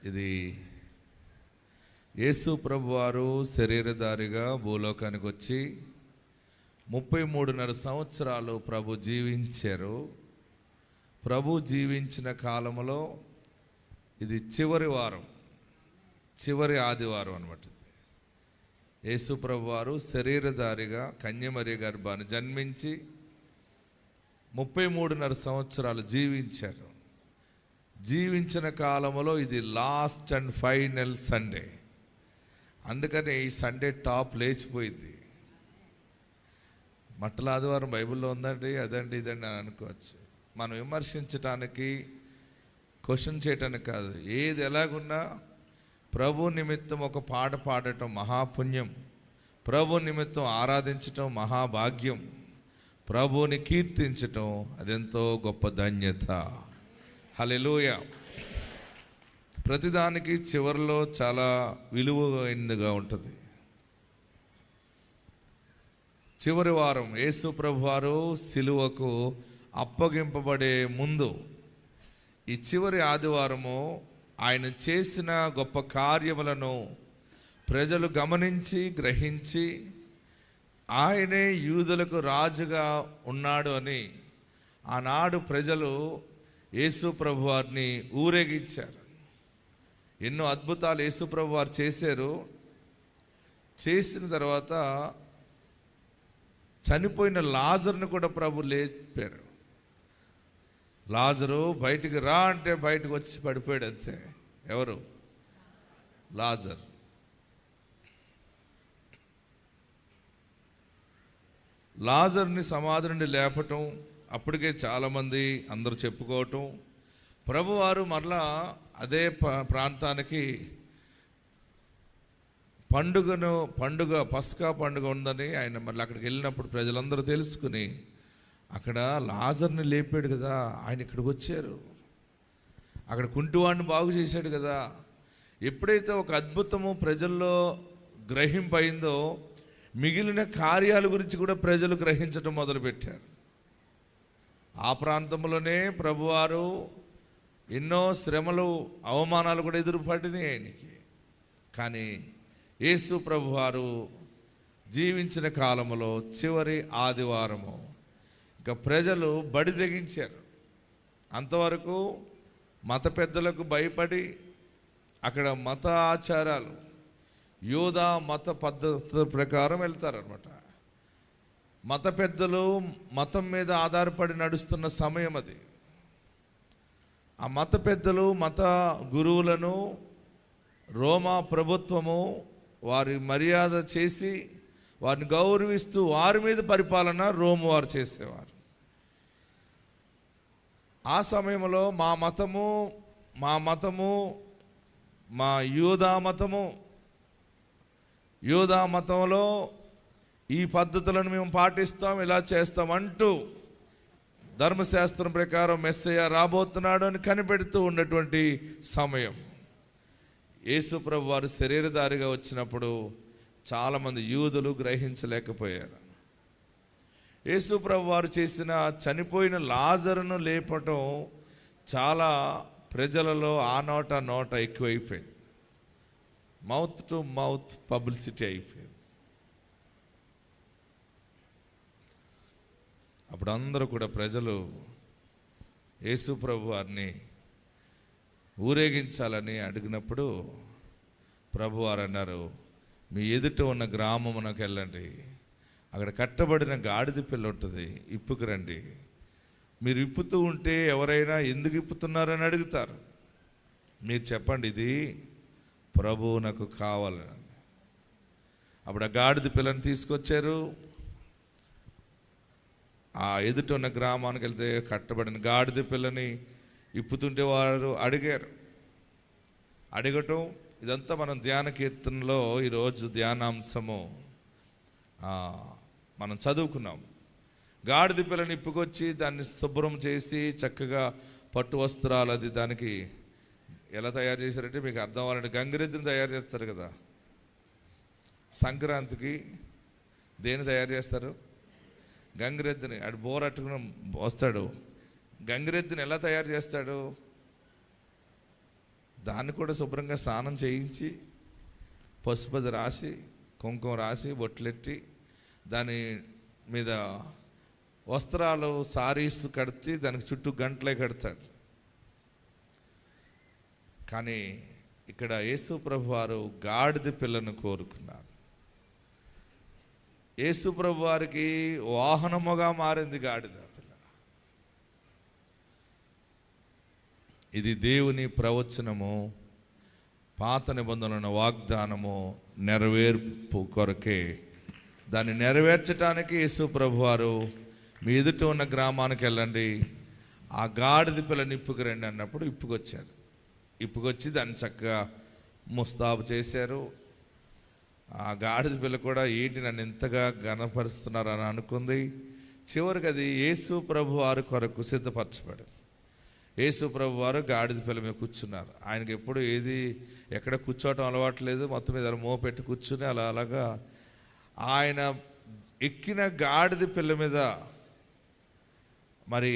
ఇది యేసు ప్రభువారు శరీరధారిగా భూలోకానికి వచ్చి 33.5 సంవత్సరాలు ప్రభు జీవించారు. ప్రభు జీవించిన కాలంలో ఇది చివరి వారం, చివరి ఆదివారం అన్నమాట. యేసు ప్రభువారు శరీరధారిగా కన్యమరియ గర్భాన్ని జన్మించి 33.5 సంవత్సరాలు జీవించారు. జీవించిన కాలంలో ఇది లాస్ట్ అండ్ ఫైనల్ సండే. అందుకని ఈ సండే టాప్ లేచిపోయింది. మట్టల ఆదివారం బైబిల్లో ఉందండి, అదండి ఇదండి అని అనుకోవచ్చు. మనం విమర్శించటానికి, క్వశ్చన్ చేయటానికి కాదు. ఏది ఎలాగున్నా ప్రభు నిమిత్తం ఒక పాట పాడటం మహాపుణ్యం, ప్రభు నిమిత్తం ఆరాధించటం మహాభాగ్యం, ప్రభుని కీర్తించటం అదెంతో గొప్ప ధన్యత. హల్లెలూయా. ప్రతిదానికి చివరిలో చాలా విలువైనదిగా ఉంటుంది. చివరి వారం యేసు ప్రభువారు సిలువకు అప్పగింపబడే ముందు ఈ చివరి ఆదివారము ఆయన చేసిన గొప్ప కార్యములను ప్రజలు గమనించి గ్రహించి ఆయనే యూదులకు రాజుగా ఉన్నాడు అని ఆనాడు ప్రజలు యేసు ప్రభువారిని ఊరేగించారు. ఎన్నో అద్భుతాలు యేసు ప్రభువారు చేశారు. చేసిన తర్వాత చనిపోయిన లాజరును కూడా ప్రభు లేపారు. లాజరు బయటికి రా అంటే బయటకు వచ్చి పడిపోయాడు అంతే. ఎవరు? లాజర్. లాజర్ని సమాధి నుండి లేపటం, అప్పటికే చాలామంది అందరూ చెప్పుకోవటం, ప్రభువారు మరలా అదే ప్రాంతానికి పండుగ పస్కా పండుగ ఉందని ఆయన మళ్ళీ అక్కడికి వెళ్ళినప్పుడు ప్రజలందరూ తెలుసుకుని అక్కడ లాజర్ని లేపాడు కదా, ఆయన ఇక్కడికి వచ్చారు. అక్కడ కుంటివాడిని బాగు చేశాడు కదా. ఎప్పుడైతే ఒక అద్భుతము ప్రజల్లో గ్రహింపైందో మిగిలిన కార్యాల గురించి కూడా ప్రజలు గ్రహించడం మొదలుపెట్టారు. ఆ ప్రాంతంలోనే ప్రభువారు ఎన్నో శ్రమలు, అవమానాలు కూడా ఎదురుపడినాయి ఆయనకి. కానీ యేసు ప్రభువారు జీవించిన కాలంలో చివరి ఆదివారము ఇక ప్రజలు బడి తెగించారు. అంతవరకు మత పెద్దలకు భయపడి అక్కడ మత ఆచారాలు, యూదా మత పద్ధతి ప్రకారం వెళ్తారనమాట. మత పెద్దలు మతం మీద ఆధారపడి నడుస్తున్న సమయం అది. ఆ మత పెద్దలు, మత గురువులను రోమా ప్రభుత్వము వారి మర్యాద చేసి వారిని గౌరవిస్తూ వారి మీద పరిపాలన రోము వారు చేసేవారు. ఆ సమయంలో మా మతము మా యూదా మతంలో ఈ పద్ధతులను మేము పాటిస్తాం, ఇలా చేస్తాం అంటూ ధర్మశాస్త్రం ప్రకారం మెస్సయ్య రాబోతున్నాడు అని కనిపెడుతూ ఉన్నటువంటి సమయం. యేసు ప్రభు వారు శరీరధారిగా వచ్చినప్పుడు చాలామంది యూదులు గ్రహించలేకపోయారు. యేసు ప్రభు వారు చేసిన చనిపోయిన లాజరును లేపటం చాలా ప్రజలలో ఆ నోట ఎక్కువైపోయింది. మౌత్ టు మౌత్ పబ్లిసిటీ అయిపోయింది. అప్పుడు అందరూ కూడా ప్రజలు యేసు ప్రభు వారిని ఊరేగించాలని అడిగినప్పుడు ప్రభువారు అన్నారు, మీ ఎదుట ఉన్న గ్రామమునకు వెళ్ళండి, అక్కడ కట్టబడిన గాడిద పిల్ల ఉంటుంది, ఇప్పుకు రండి. మీరు ఇప్పుతూ ఉంటే ఎవరైనా ఎందుకు ఇప్పుతున్నారని అడుగుతారు. మీరు చెప్పండి, ఇది ప్రభువు నాకు కావాలని. అప్పుడు ఆ గాడిద పిల్లని తీసుకొచ్చారు. ఆ ఎదుట ఉన్న గ్రామానికి వెళ్తే కట్టబడిన గాడిద పిల్లని ఇప్పుతుంటే వారు అడగటం ఇదంతా మనం ధ్యాన కీర్తనలో ఈరోజు ధ్యానాంశము మనం చదువుకున్నాం. గాడిద పిల్లని ఇప్పుకొచ్చి దాన్ని శుభ్రం చేసి చక్కగా పట్టు వస్త్రాలు అది దానికి ఎలా తయారు చేశారంటే మీకు అర్థం అవ్వాలంటే గంగిరెద్దుని తయారు చేస్తారు కదా. సంక్రాంతికి దేన్ని తయారు చేస్తారు? గంగిరెద్దుని. అటు బోరట్టుకుని వస్తాడు. గంగిరెద్దుని ఎలా తయారు చేస్తాడు? దాన్ని కూడా శుభ్రంగా స్నానం చేయించి పసుపది రాసి కుంకుమ రాసి బొట్లెట్టి దాని మీద వస్త్రాలు సారీస్ కడితే దానికి చుట్టూ గంటలే కడతాడు. కానీ ఇక్కడ యేసు ప్రభు వారు గాడిద పిల్లను కోరుకున్నారు. యేసు ప్రభు వారికి వాహనముగా మారింది గాడిద పిల్ల. ఇది దేవుని ప్రవచనము, పాత నిబంధనల వాగ్దానము నెరవేర్పు కొరకే. దాన్ని నెరవేర్చడానికి యేసు ప్రభు వారు మీ ఎదుట ఉన్న గ్రామానికి వెళ్ళండి, ఆ గాడిద పిల్లని ఇప్పుకురండి అన్నప్పుడు ఇప్పుకొచ్చారు. ఇప్పుకొచ్చి దాన్ని చక్కగా ముస్తాబు చేశారు. ఆ గాడిద పిల్ల కూడా ఏంటి నన్ను ఎంతగా ఘనపరుస్తున్నారని అనుకుంది. చివరికి అది యేసు ప్రభు వారి కొరకు సిద్ధపరచబడింది. యేసు ప్రభు వారు గాడిద పిల్ల మీద కూర్చున్నారు. ఆయనకి ఎప్పుడు ఎక్కడ కూర్చోవటం అలవాట్లేదు. మొత్తం మీద మోపెట్టి కూర్చుని అలాగా ఆయన ఎక్కిన గాడిద పిల్ల మీద మరి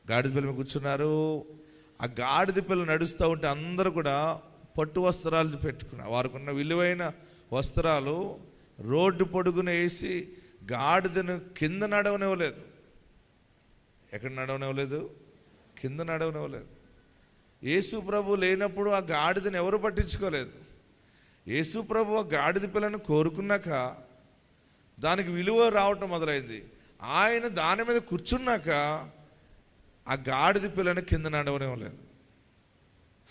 గాడిద పిల్ల మీద కూర్చున్నారు. ఆ గాడిద పిల్ల నడుస్తూ ఉంటే అందరూ కూడా పట్టు వస్త్రాలు పెట్టుకున్నారు. వారికి ఉన్న విలువైన వస్త్రాలు రోడ్డు పొడుగున వేసి గాడిదను కింద నడవనివ్వలేదు. ఎక్కడ నడవనివ్వలేదు? కింద నడవనివ్వలేదు. యేసు ప్రభు లేనప్పుడు ఆ గాడిదని ఎవరు పట్టించుకోలేదు. యేసు ప్రభు ఆ గాడిద పిల్లను కోరుకున్నాక దానికి విలువ రావటం మొదలైంది. ఆయన దాని మీద కూర్చున్నాక ఆ గాడిద పిల్లను కింద నడవనివ్వలేదు.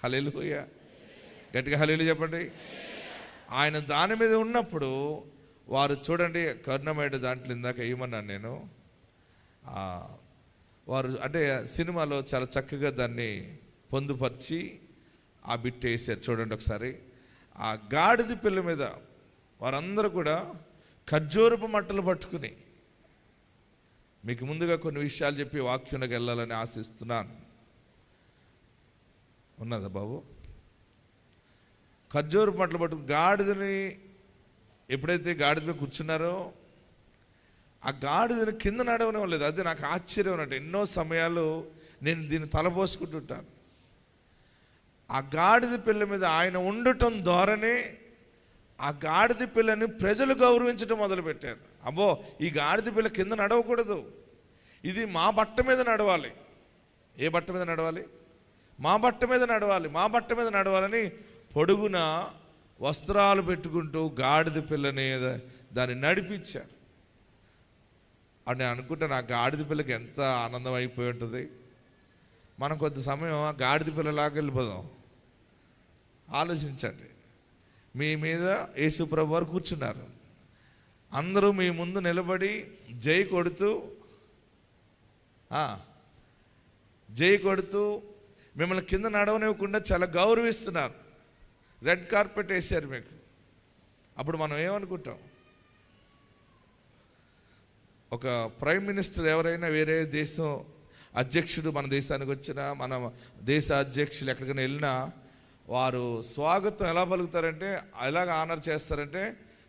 హల్లెలూయా, గట్టిగా హల్లెలూయా చెప్పండి. ఆయన దాని మీద ఉన్నప్పుడు వారు చూడండి, కరుణమేడ దాంట్లో ఇందాక ఏమన్నాను నేను, వారు అంటే సినిమాలో చాలా చక్కగా దాన్ని పొందుపరిచి ఆ బిట్ వేసారు. చూడండి ఒకసారి. ఆ గాడిద పిల్ల మీద వారందరూ కూడా ఖర్జూరపు మట్టలు పట్టుకుని, మీకు ముందుగా కొన్ని విషయాలు చెప్పి వాక్యంలోకి వెళ్ళాలని ఆశిస్తున్నాను. ఉన్నదా బాబు? ఖర్జూరపు మట్టలు పట్టుకుని గాడిదని ఎప్పుడైతే గాడిద మీద కూర్చున్నారో ఆ గాడిదని కింద నడవనివ్వలేదు. అది నాకు ఆశ్చర్యం అన్నట్టు. ఎన్నో సమయాలు నేను దీన్ని తలపోసుకుంటుంటాను. ఆ గాడిద పిల్ల మీద ఆయన ఉండటం ద్వారానే ఆ గాడిద పిల్లని ప్రజలు గౌరవించడం మొదలుపెట్టారు. అబ్బో, ఈ గాడిద పిల్ల కింద నడవకూడదు, ఇది మా బట్ట మీద నడవాలి. ఏ బట్ట మీద నడవాలి? మా బట్ట మీద నడవాలి, మా బట్ట మీద నడవాలని పొడుగున వస్త్రాలు పెట్టుకుంటూ గాడిద పిల్లని దాన్ని నడిపించారు. అని నేను అనుకుంటాను, ఆ గాడిద పిల్లకి ఎంత ఆనందం అయిపోయి ఉంటుంది. మనం కొద్ది సమయం ఆ గాడిద పిల్లలాగా వెళ్ళిపోదాం. ఆలోచించండి. మీ మీద యేసు ప్రభు వారు కూర్చున్నారు. అందరూ మీ ముందు నిలబడి జై కొడుతూ మిమ్మల్ని కింద నడవనివ్వకుండా చాలా గౌరవిస్తున్నారు. రెడ్ కార్పెట్ వేసారు మీకు. అప్పుడు మనం ఏమనుకుంటాం? ఒక ప్రైమ్ మినిస్టర్ ఎవరైనా వేరే దేశం అధ్యక్షుడు మన దేశానికి వచ్చినా, మన దేశ అధ్యక్షులు ఎక్కడికైనా వెళ్ళినా వారు స్వాగతం ఎలా పలుకుతారంటే, ఎలాగ ఆనర్ చేస్తారంటే,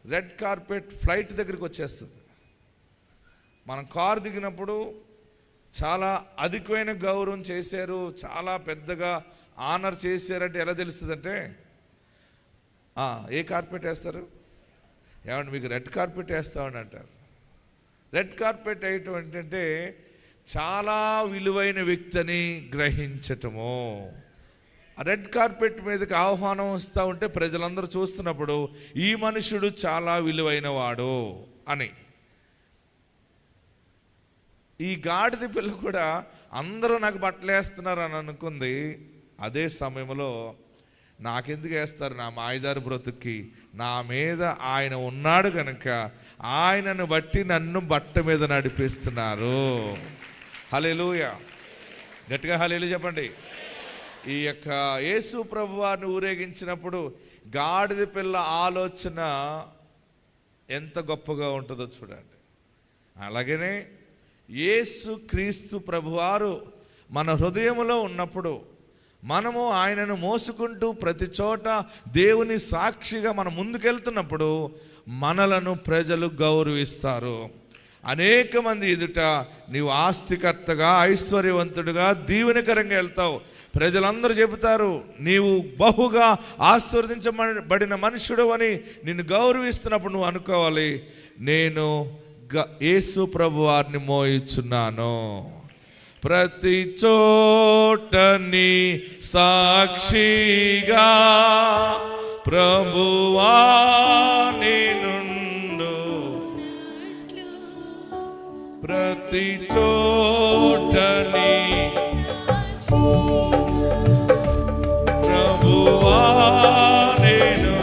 రెడ్ కార్పెట్ ఫ్లైట్ దగ్గరికి వచ్చేస్తుంది. మనం కారు దిగినప్పుడు చాలా అధికమైన గౌరవం చేశారు, చాలా పెద్దగా ఆనర్ చేశారంటే ఎలా తెలుస్తుందంటే, ఏ కార్పెట్ వేస్తారు? ఏమంటే మీకు రెడ్ కార్పెట్ వేస్తామని అంటారు. రెడ్ కార్పెట్ వేయటం ఏంటంటే చాలా విలువైన వ్యక్తిని గ్రహించటము. ఆ రెడ్ కార్పెట్ మీదకి ఆహ్వానం వస్తూ ఉంటే ప్రజలందరూ చూస్తున్నప్పుడు ఈ మనుషుడు చాలా విలువైన వాడు అని. ఈ గాడిద పిల్ల కూడా అందరూ నాకు బట్టలు వేస్తున్నారు అని అనుకుంది. అదే సమయంలో నాకెందుకు వేస్తారు, నా మాయదారి బ్రతుక్కి నా మీద ఆయన ఉన్నాడు కనుక ఆయనను బట్టి నన్ను బట్ట మీద నడిపిస్తున్నారు. హల్లెలూయా, గట్టిగా హల్లెలూయా చెప్పండి. ఈ యొక్క యేసు ప్రభు వారిని ఊరేగించినప్పుడు గాడిద పిల్ల ఆలోచన ఎంత గొప్పగా ఉంటుందో చూడండి. అలాగనే యేసు క్రీస్తు ప్రభువారు మన హృదయంలో ఉన్నప్పుడు మనము ఆయనను మోసుకుంటూ ప్రతి చోట దేవుని సాక్షిగా మనం ముందుకెళ్తున్నప్పుడు మనలను ప్రజలు గౌరవిస్తారు. అనేక మంది ఎదుట నీవు ఆస్తికర్తగా, ఐశ్వర్యవంతుడిగా, దీవెనకరంగా వెళ్తావు. ప్రజలందరూ చెబుతారు, నీవు బహుగా ఆశీర్వదించబడిన మనుషుడు అని నిన్ను గౌరవిస్తున్నప్పుడు నువ్వు అనుకోవాలి, నేను యేసు ప్రభు వారిని మోయిచున్నాను. ప్రతి చోటని సాక్షిగా ప్రభువా నేనుండు, ప్రతి చోటని ప్రభువా నేను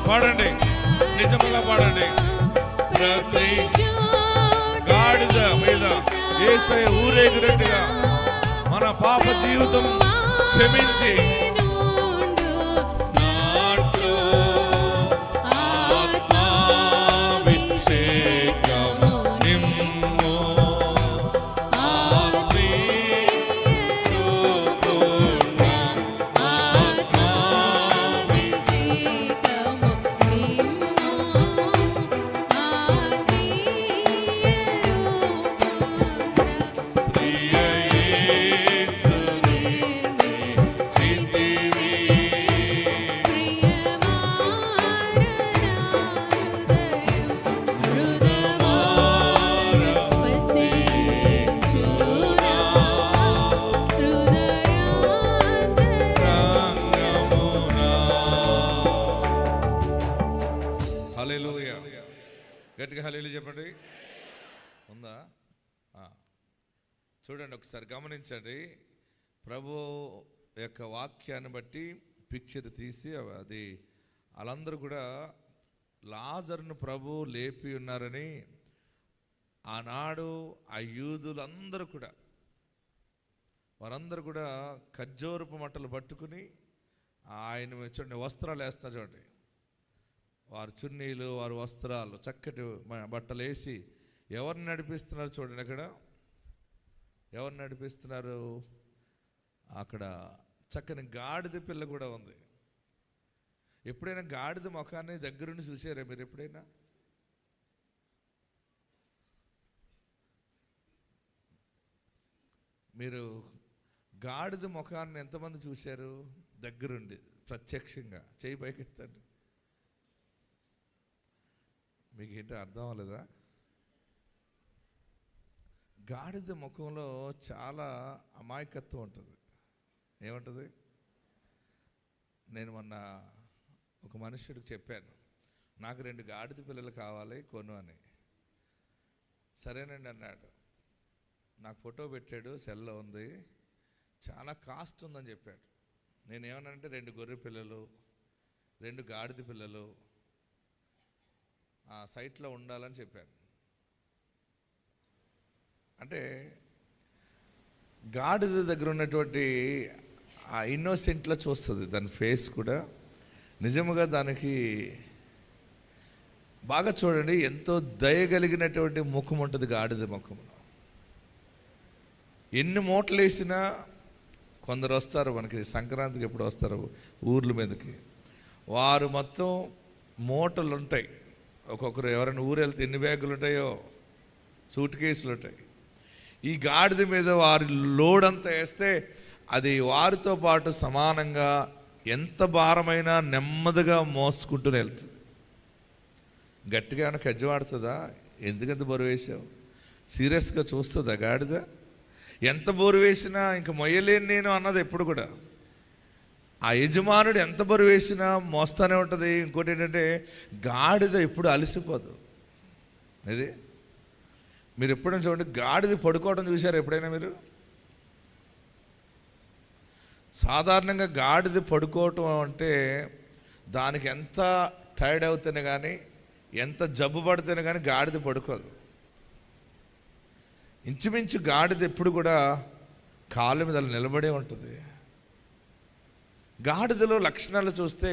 పాడండి, నిజముగా పాడండి. ప్రతి గాడిద మీద యేసయ్య ఊరేగినట్టుగా మన పాప జీవితం క్షమించి గట్టిగా హల్లెలూయా చెప్పండి. ఉందా? చూడండి, ఒకసారి గమనించండి. ప్రభు యొక్క వాక్యాన్ని బట్టి పిక్చర్ తీసి అది వాళ్ళందరూ కూడా లాజరును ప్రభు లేపి ఉన్నారని ఆనాడు ఆ యూదులందరూ కూడా వారందరూ కూడా ఖర్జూరపు మట్టలు పట్టుకుని ఆయన చూడండి వస్త్రాలు వేస్తున్నారు. చూడండి, వారి చున్నీలు, వారి వస్త్రాలు, చక్కటి బట్టలు వేసి ఎవరిని నడిపిస్తున్నారు చూడండి. అక్కడ ఎవరిని నడిపిస్తున్నారు? అక్కడ చక్కని గాడిద పిల్ల కూడా ఉంది. ఎప్పుడైనా గాడిద ముఖాన్ని దగ్గరుండి చూసారా మీరు? ఎప్పుడైనా మీరు గాడిద ముఖాన్ని ఎంతమంది చూశారు దగ్గరుండి ప్రత్యక్షంగా? చేయి పైకెత్తండి. మీకు ఏంటో అర్థం అవ్వలేదా? గాడిద ముఖంలో చాలా అమాయకత్వం ఉంటుంది. ఏముంటుంది? నేను మొన్న ఒక మనుష్యుడికి చెప్పాను, నాకు 2 గాడిద పిల్లలు కావాలి కొను అని. సరేనండి అన్నాడు. నాకు ఫోటో పెట్టాడు, సెల్లో ఉంది, చాలా కాస్ట్ ఉందని చెప్పాడు. నేనేమన్నానంటే 2 గొర్రె పిల్లలు, 2 గాడిద పిల్లలు ఆ సైట్లో ఉండాలని చెప్పాను. అంటే గాడిద దగ్గర ఉన్నటువంటి ఆ ఇన్నోసెంట్లో చూస్తుంది, దాని ఫేస్ కూడా నిజముగా దానికి బాగా చూడండి, ఎంతో దయగలిగినటువంటి ముఖం ఉంటుంది గాడిద ముఖంలో. ఎన్ని మూటలు వేసినా, కొందరు వస్తారు మనకి సంక్రాంతికి ఎప్పుడు వస్తారు ఊర్ల మీదకి, వారు మొత్తం మూటలు ఉంటాయి. ఒక్కొక్కరు ఎవరైనా ఊరు వెళ్తే ఎన్ని బ్యాగులు ఉంటాయో, సూట్ కేసులు ఉంటాయి. ఈ గాడిద మీద వారి లోడ్ అంతా వేస్తే అది వారితో పాటు సమానంగా ఎంత భారమైనా నెమ్మదిగా మోసుకుంటూ వెళ్తుంది. గట్టిగా ఏమైనా కజ్జవాడుతుందా? ఎందుకంత బరువు వేసావు? సీరియస్గా చూస్తుందా గాడిద? ఎంత బరువు వేసినా ఇంక మొయ్యలేను నేను అన్నది ఎప్పుడు కూడా. ఆ యజమానుడు ఎంత బరువు వేసినా మోస్తానే ఉంటుంది. ఇంకోటి ఏంటంటే గాడిద ఎప్పుడు అలసిపోదు. ఇది మీరు ఎప్పుడైనా చూడండి, గాడిద పడుకోవడం చూశారు ఎప్పుడైనా మీరు? సాధారణంగా గాడిద పడుకోవటం అంటే దానికి ఎంత టైర్డ్ అవుతేనే కానీ, ఎంత జబ్బు పడితేనే కానీ గాడిద పడుకోదు. ఇంచుమించు గాడిద ఎప్పుడు కూడా కాళ్ళ మీద నిలబడే ఉంటుంది. గాడిదలో లక్షణాలు చూస్తే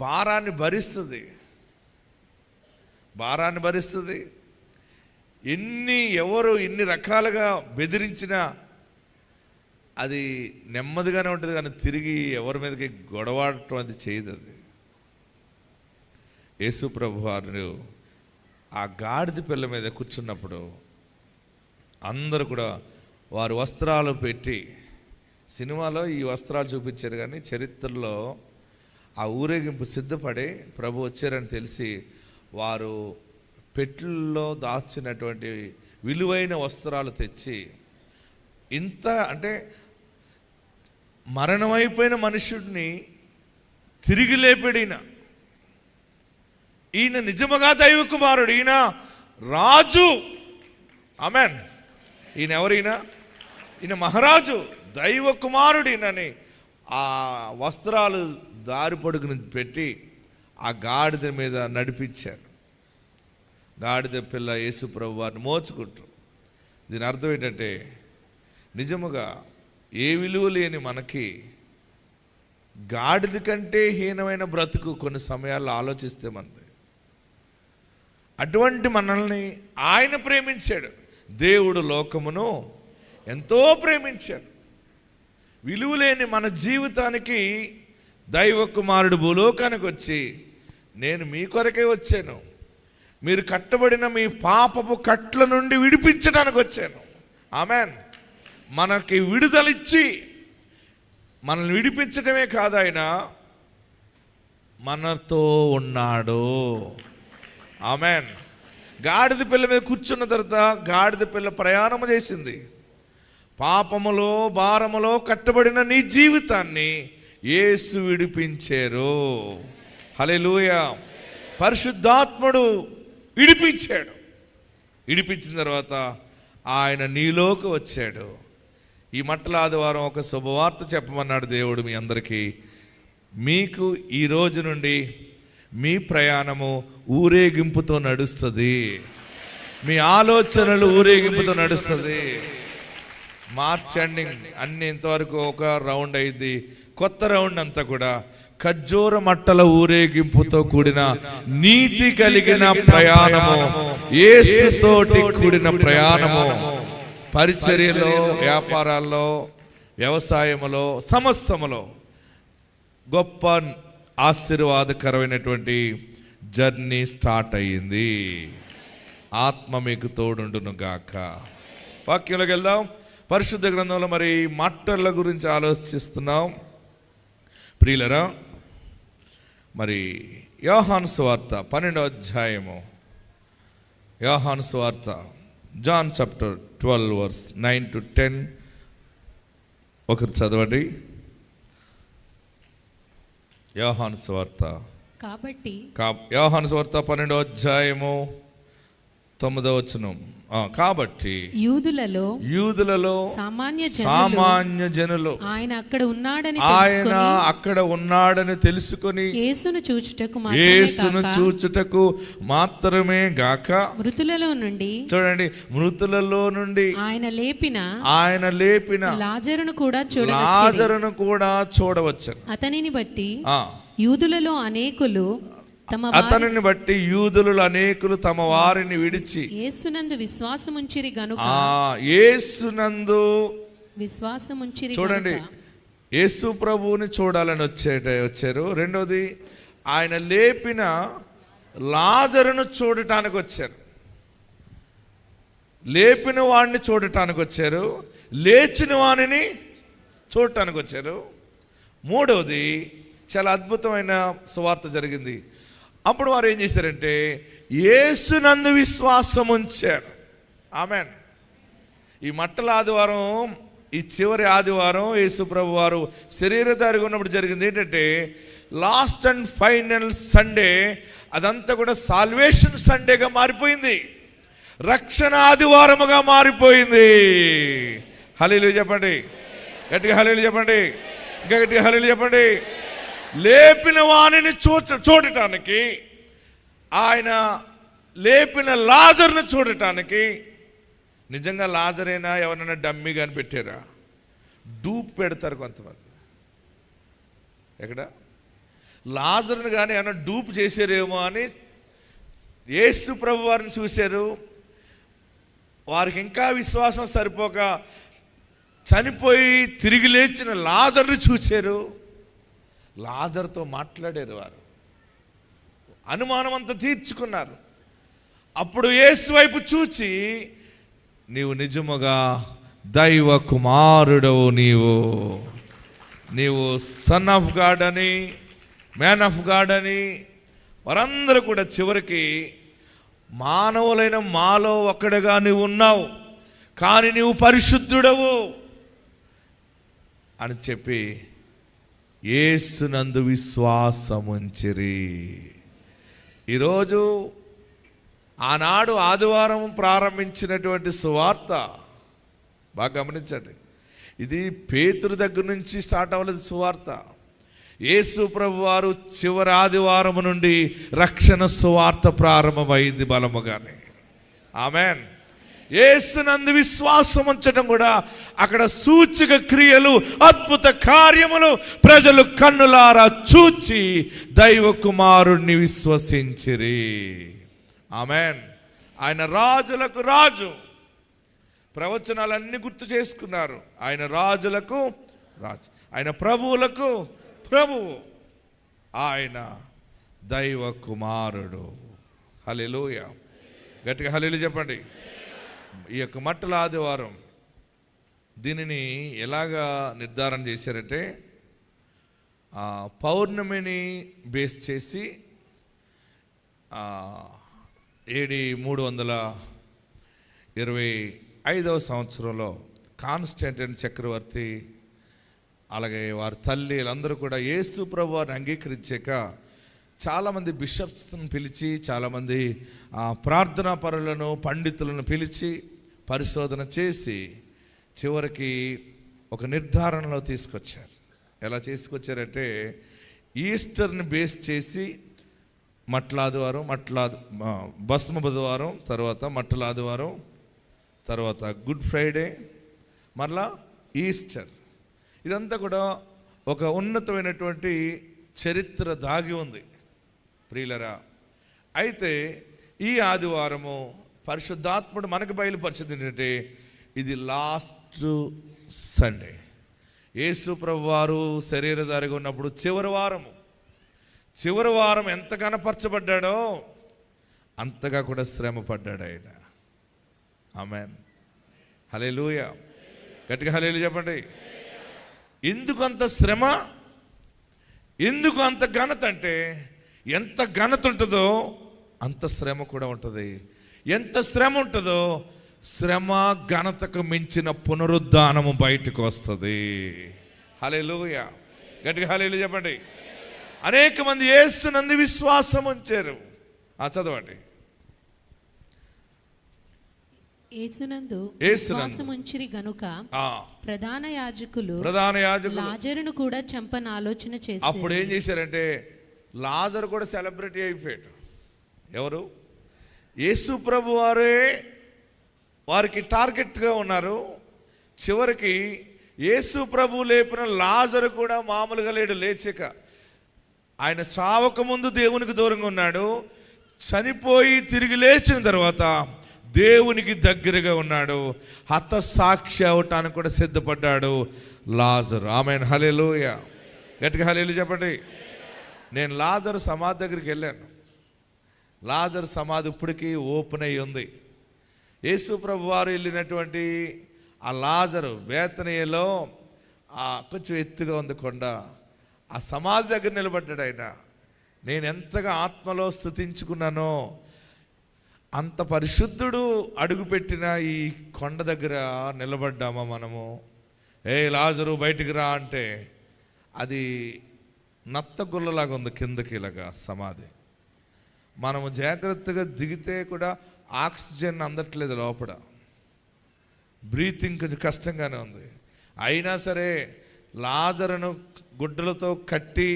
భారాన్ని భరిస్తుంది. ఎన్ని రకాలుగా బెదిరించినా అది నెమ్మదిగానే ఉంటుంది, కానీ తిరిగి ఎవరి మీదకి గొడవడటం అది చేయదు. అది యేసు ప్రభు వారు ఆ గాడిద పిల్ల మీద కూర్చున్నప్పుడు అందరూ కూడా వారు వస్త్రాలు పెట్టి, సినిమాలో ఈ వస్త్రాలు చూపించారు కానీ చరిత్రలో ఆ ఊరేగింపు సిద్ధపడి ప్రభు వచ్చారని తెలిసి వారు పెట్టెల్లో దాచినటువంటి విలువైన వస్త్రాలు తెచ్చి, ఇంత అంటే మరణమైపోయిన మనుషుడిని తిరిగి లేపాడు ఈయన నిజముగా దైవ కుమారుడు, ఈయన రాజు. ఆమెన్. ఈయన ఎవరైనా? ఈయన మహారాజు, దైవ కుమారుడు ఈయనని ఆ వస్త్రాలు దారి పొడుగుని పెట్టి ఆ గాడిద మీద నడిపించారు. గాడిద పిల్ల యేసు ప్రభు వారిని మోచుకుంటూ. దీని అర్థం ఏంటంటే నిజముగా ఏ విలువ లేని మనకి గాడిద కంటే హీనమైన బ్రతుకు కొన్ని సమయాల్లో ఆలోచిస్తే మనది. అటువంటి మనల్ని ఆయన ప్రేమించాడు. దేవుడు లోకమును ఎంతో ప్రేమించాడు. విలువలేని మన జీవితానికి దైవ కుమారుడు భూలోకానికి వచ్చి, నేను మీ కొరకే వచ్చాను, మీరు కట్టబడిన మీ పాపపు కట్ల నుండి విడిపించడానికి వచ్చాను. ఆమెన్. మనకి విడుదలిచ్చి మనల్ని విడిపించడమే కాదు, ఆయన మనతో ఉన్నాడు. ఆమెన్. గాడిద పిల్ల మీద కూర్చున్న తర్వాత గాడిద పిల్ల ప్రయాణం చేసింది. పాపములో భారములో కట్టబడిన నీ జీవితాన్ని యేసు విడిపించారు. హల్లెలూయా. పరిశుద్ధాత్ముడు విడిపించాడు. విడిపించిన తర్వాత ఆయన నీలోకి వచ్చాడు. ఈ మట్టల ఆదివారం ఒక శుభవార్త చెప్పమన్నాడు దేవుడు మీ అందరికీ. మీకు ఈ రోజు నుండి మీ ప్రయాణము ఊరేగింపుతో నడుస్తుంది. మీ ఆలోచనలు ఊరేగింపుతో నడుస్తుంది. మార్చ్ ఎండింగ్ అన్ని ఇంతవరకు ఒక రౌండ్ అయింది. కొత్త రౌండ్ అంతా కూడా ఖర్జూర మట్టల ఊరేగింపుతో కూడిన నీతి కలిగిన ప్రయాణము, యేసుతోటి కూడిన ప్రయాణము. పరిచర్యలో, వ్యాపారాల్లో, వ్యవసాయములో, సమస్తములో గొప్ప ఆశీర్వాదకరమైనటువంటి జర్నీ స్టార్ట్ అయ్యింది. ఆత్మ మీకు తోడుండును గాక. వాక్యంలోకి వెళ్దాం. పరిశుద్ధ గ్రంథంలో మరి మట్టల గురించి ఆలోచిస్తున్నాం ప్రియులరా. మరి యోహాను సువార్త 12వ అధ్యాయము, యోహాను సువార్త, జాన్ చాప్టర్ 12 verse 9 to 10 ఒకరు చదవండి. యోహాను సువార్త కాబట్టి యోహాను సువార్త 12వ అధ్యాయము 9వ వచనం. కాబట్టి యూదులలో సామాన్య జనులు ఆయన అక్కడ ఉన్నాడని తెలుసుకొని యేసును చూచుటకు మాత్రమే గాక మృతులలో నుండి, చూడండి, మృతులలో నుండి ఆయన లేపిన లాజరును కూడా చూడవచ్చు. అతనిని బట్టి యూదులలో అనేకులు తమ వారిని విడిచి యేసునందు విశ్వాసముంచిరి గనుక, చూడండి, యేసు ప్రభువుని చూడాలని వచ్చారు. రెండోది, ఆయన లేపిన లాజరును చూడటానికి వచ్చారు. లేపిన వాడిని చూడటానికి వచ్చారు, లేచిన వాణిని చూడటానికి వచ్చారు. మూడవది, చాలా అద్భుతమైన సువార్త జరిగింది. అప్పుడు వారు ఏం చేశారంటే యేసునందు విశ్వాసం ఉంచారు. ఆమేన్. ఈ మట్టల ఆదివారం, ఈ చివరి ఆదివారం యేసు ప్రభు వారు శరీరధారిగా ఉన్నప్పుడు జరిగింది ఏంటంటే లాస్ట్ అండ్ ఫైనల్ సండే, అదంతా కూడా సాల్వేషన్ సండేగా మారిపోయింది, రక్షణ ఆదివారముగా మారిపోయింది. హల్లెలూయా చెప్పండి, గట్టిగా హల్లెలూయా చెప్పండి, ఇంకా గట్టిగా హల్లెలూయా చెప్పండి. లేపిన వాణిని చూడటానికి, ఆయన లేపిన లాజరును చూడటానికి. నిజంగా లాజరైనా ఎవరైనా డమ్మీ కానీ పెట్టారా? డూప్ పెడతారు కొంతమంది. ఎక్కడ లాజరును కానీ ఏమైనా డూప్ చేశారేమో అని యేసు ప్రభు వారిని చూశారు. వారికి ఇంకా విశ్వాసం సరిపోక చనిపోయి తిరిగి లేచిన లాజరుని చూశారు. లాజరుతో మాట్లాడారు. వారు అనుమానం అంతా తీర్చుకున్నారు. అప్పుడు యేసు వైపు చూచి, నీవు నిజముగా దైవ కుమారుడవు, నీవు సన్ ఆఫ్ గాడ్ అని, మ్యాన్ ఆఫ్ గాడ్ అని వారందరూ కూడా చివరికి మానవులైన మాలో ఒక్కడిగా నీవు ఉన్నావు, కానీ నీవు పరిశుద్ధుడవు అని చెప్పి యేసునందు విశ్వాసముంచిరి. ఈరోజు ఆనాడు ఆదివారం ప్రారంభించినటువంటి సువార్త బాగా గమనించండి. ఇది పేతురు దగ్గర నుంచి స్టార్ట్ అవ్వలేదు సువార్త. యేసు ప్రభు వారు చివరి ఆదివారం నుండి రక్షణ సువార్త ప్రారంభమైంది బలముగానే. ఆమేన్. యేసునందు విశ్వాసం ఉంచడం కూడా అక్కడ సూచక క్రియలు, అద్భుత కార్యములు ప్రజలు కన్నులారా చూచి దైవ కుమారుణ్ణి విశ్వసించిరి. ఆమేన్. ఆయన రాజులకు రాజు. ప్రవచనాలన్నీ గుర్తు చేసుకున్నారు. ఆయన రాజులకు రాజు, ఆయన ప్రభువులకు ప్రభువు, ఆయన దైవ కుమారుడు. హల్లెలూయా, గట్టిగా హల్లెలూయా చెప్పండి. ఈ యొక్క మట్టల ఆదివారం దీనిని ఎలాగా నిర్ధారణ చేశారంటే పౌర్ణమిని బేస్ చేసి AD 325వ సంవత్సరంలో కాన్స్టాంటిన్ చక్రవర్తి అలాగే వారి తల్లి వీళ్ళందరూ కూడా యేసు ప్రభు వారిని అంగీకరించాక చాలామంది బిషప్స్ని పిలిచి, చాలామంది ప్రార్థనా పరులను, పండితులను పిలిచి పరిశోధన చేసి చివరికి ఒక నిర్ధారణలో తీసుకొచ్చారు. ఎలా తీసుకొచ్చారంటే ఈస్టర్ని బేస్ చేసి మట్టల ఆదివారం, భస్మ బుధవారం, తర్వాత మట్టల ఆదివారం, తర్వాత గుడ్ ఫ్రైడే, మరలా ఈస్టర్. ఇదంతా కూడా ఒక ఉన్నతమైనటువంటి చరిత్ర దాగి ఉంది ప్రియులరా. అయితే ఈ ఆదివారము పరిశుద్ధాత్ముడు మనకు బయలుపరిచింది ఏంటంటే ఇది లాస్ట్ సండే. యేసు ప్రభు వారు శరీరధారిగా ఉన్నప్పుడు చివరి వారం ఎంత కనపరచబడ్డాడో అంతగా కూడా శ్రమ పడ్డాడు ఆయన. ఆమేన్. హల్లెలూయా, గట్టిగా హల్లెలూయా చెప్పండి. ఎందుకు అంత శ్రమ, ఎందుకు అంత ఘనత అంటే ఎంత ఘనత ఉంటుందో అంత శ్రమ కూడా ఉంటుంది. ఎంత శ్రమ ఉంటుందో శ్రమ ఘనతకు మించిన పునరుద్ధానము బయటకు వస్తుంది. హల్లెలూయా, గట్టిగా హల్లెలూయా చెప్పండి. అనేక మంది యేసునందు విశ్వాసం ఉంచారు. చదవండి. యేసునందు విశ్వాసముంచిరి గనుక ప్రధాన యాజకులు లాజరును కూడా చంపని ఆలోచన చేశారు. అప్పుడు ఏం చేశారంటే లాజరు కూడా సెలబ్రిటీ అయిపోయాడు. ఎవరు? యేసు ప్రభు వారే వారికి టార్గెట్గా ఉన్నారు. చివరికి యేసు ప్రభు లేపిన లాజరు కూడా మామూలుగా లేడు. లేచాక ఆయన చావక ముందు దేవునికి దూరంగా ఉన్నాడు. చనిపోయి తిరిగి లేచిన తర్వాత దేవునికి దగ్గరగా ఉన్నాడు. హతసాక్షి అవటానికి కూడా సిద్ధపడ్డాడు లాజరు. ఆమేన్, హల్లెలూయా. గట్టిగా హల్లెలూయా చెప్పండి. నేను లాజరు సమాధి దగ్గరికి వెళ్ళాను. లాజరు సమాధి ఇప్పటికీ ఓపెన్ అయ్యి ఉంది. యేసు ప్రభు వారు వెళ్ళినటువంటి ఆ లాజరు బేతనీయలో కొంచెం ఎత్తుగా ఉంది కొండ. ఆ సమాధి దగ్గర నిలబడ్డాడు ఆయన. నేను ఎంతగా ఆత్మలో స్తుతించుకున్నానో అంత పరిశుద్ధుడు అడుగుపెట్టిన ఈ కొండ దగ్గర నిలబడ్డామా మనము? ఏ లాజరు బయటికి రా అంటే అది నత్తగుల్లలాగా ఉంది కిందకి ఇలాగా సమాధి. మనము జాగ్రత్తగా దిగితే కూడా ఆక్సిజన్ అందట్లేదు లోపల. బ్రీతింగ్ కొంచెం కష్టంగానే ఉంది. అయినా సరే లాజరును గుడ్డలతో కట్టి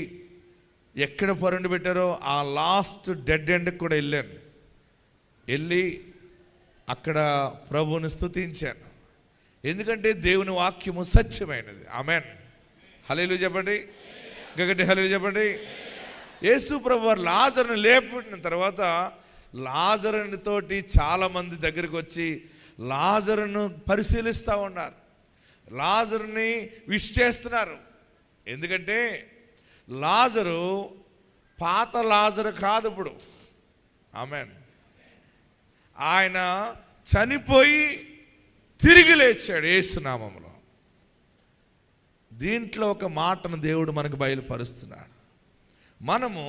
ఎక్కడ పరుండి పెట్టారో ఆ లాస్ట్ డెడ్ ఎండ్కి కూడా వెళ్ళాను. వెళ్ళి అక్కడ ప్రభువుని స్తుతించాను. ఎందుకంటే దేవుని వాక్యము సత్యమైనది. ఆమేన్, హల్లెలూయా చెప్పండి. గట్టి హల్లెలూయా చెప్పండి. యేసు ప్రభు వారు లాజరుని లేపిన తర్వాత లాజరుని తోటి చాలామంది దగ్గరికి వచ్చి లాజరును పరిశీలిస్తూ ఉన్నారు. లాజరుని విష్ చేస్తున్నారు. ఎందుకంటే లాజరు పాత లాజరు కాదు ఇప్పుడు. ఆమేన్. ఆయన చనిపోయి తిరిగి లేచాడు యేసు నామములో. దీంట్లో ఒక మాటను దేవుడు మనకు బయలుపరుస్తున్నాడు. మనము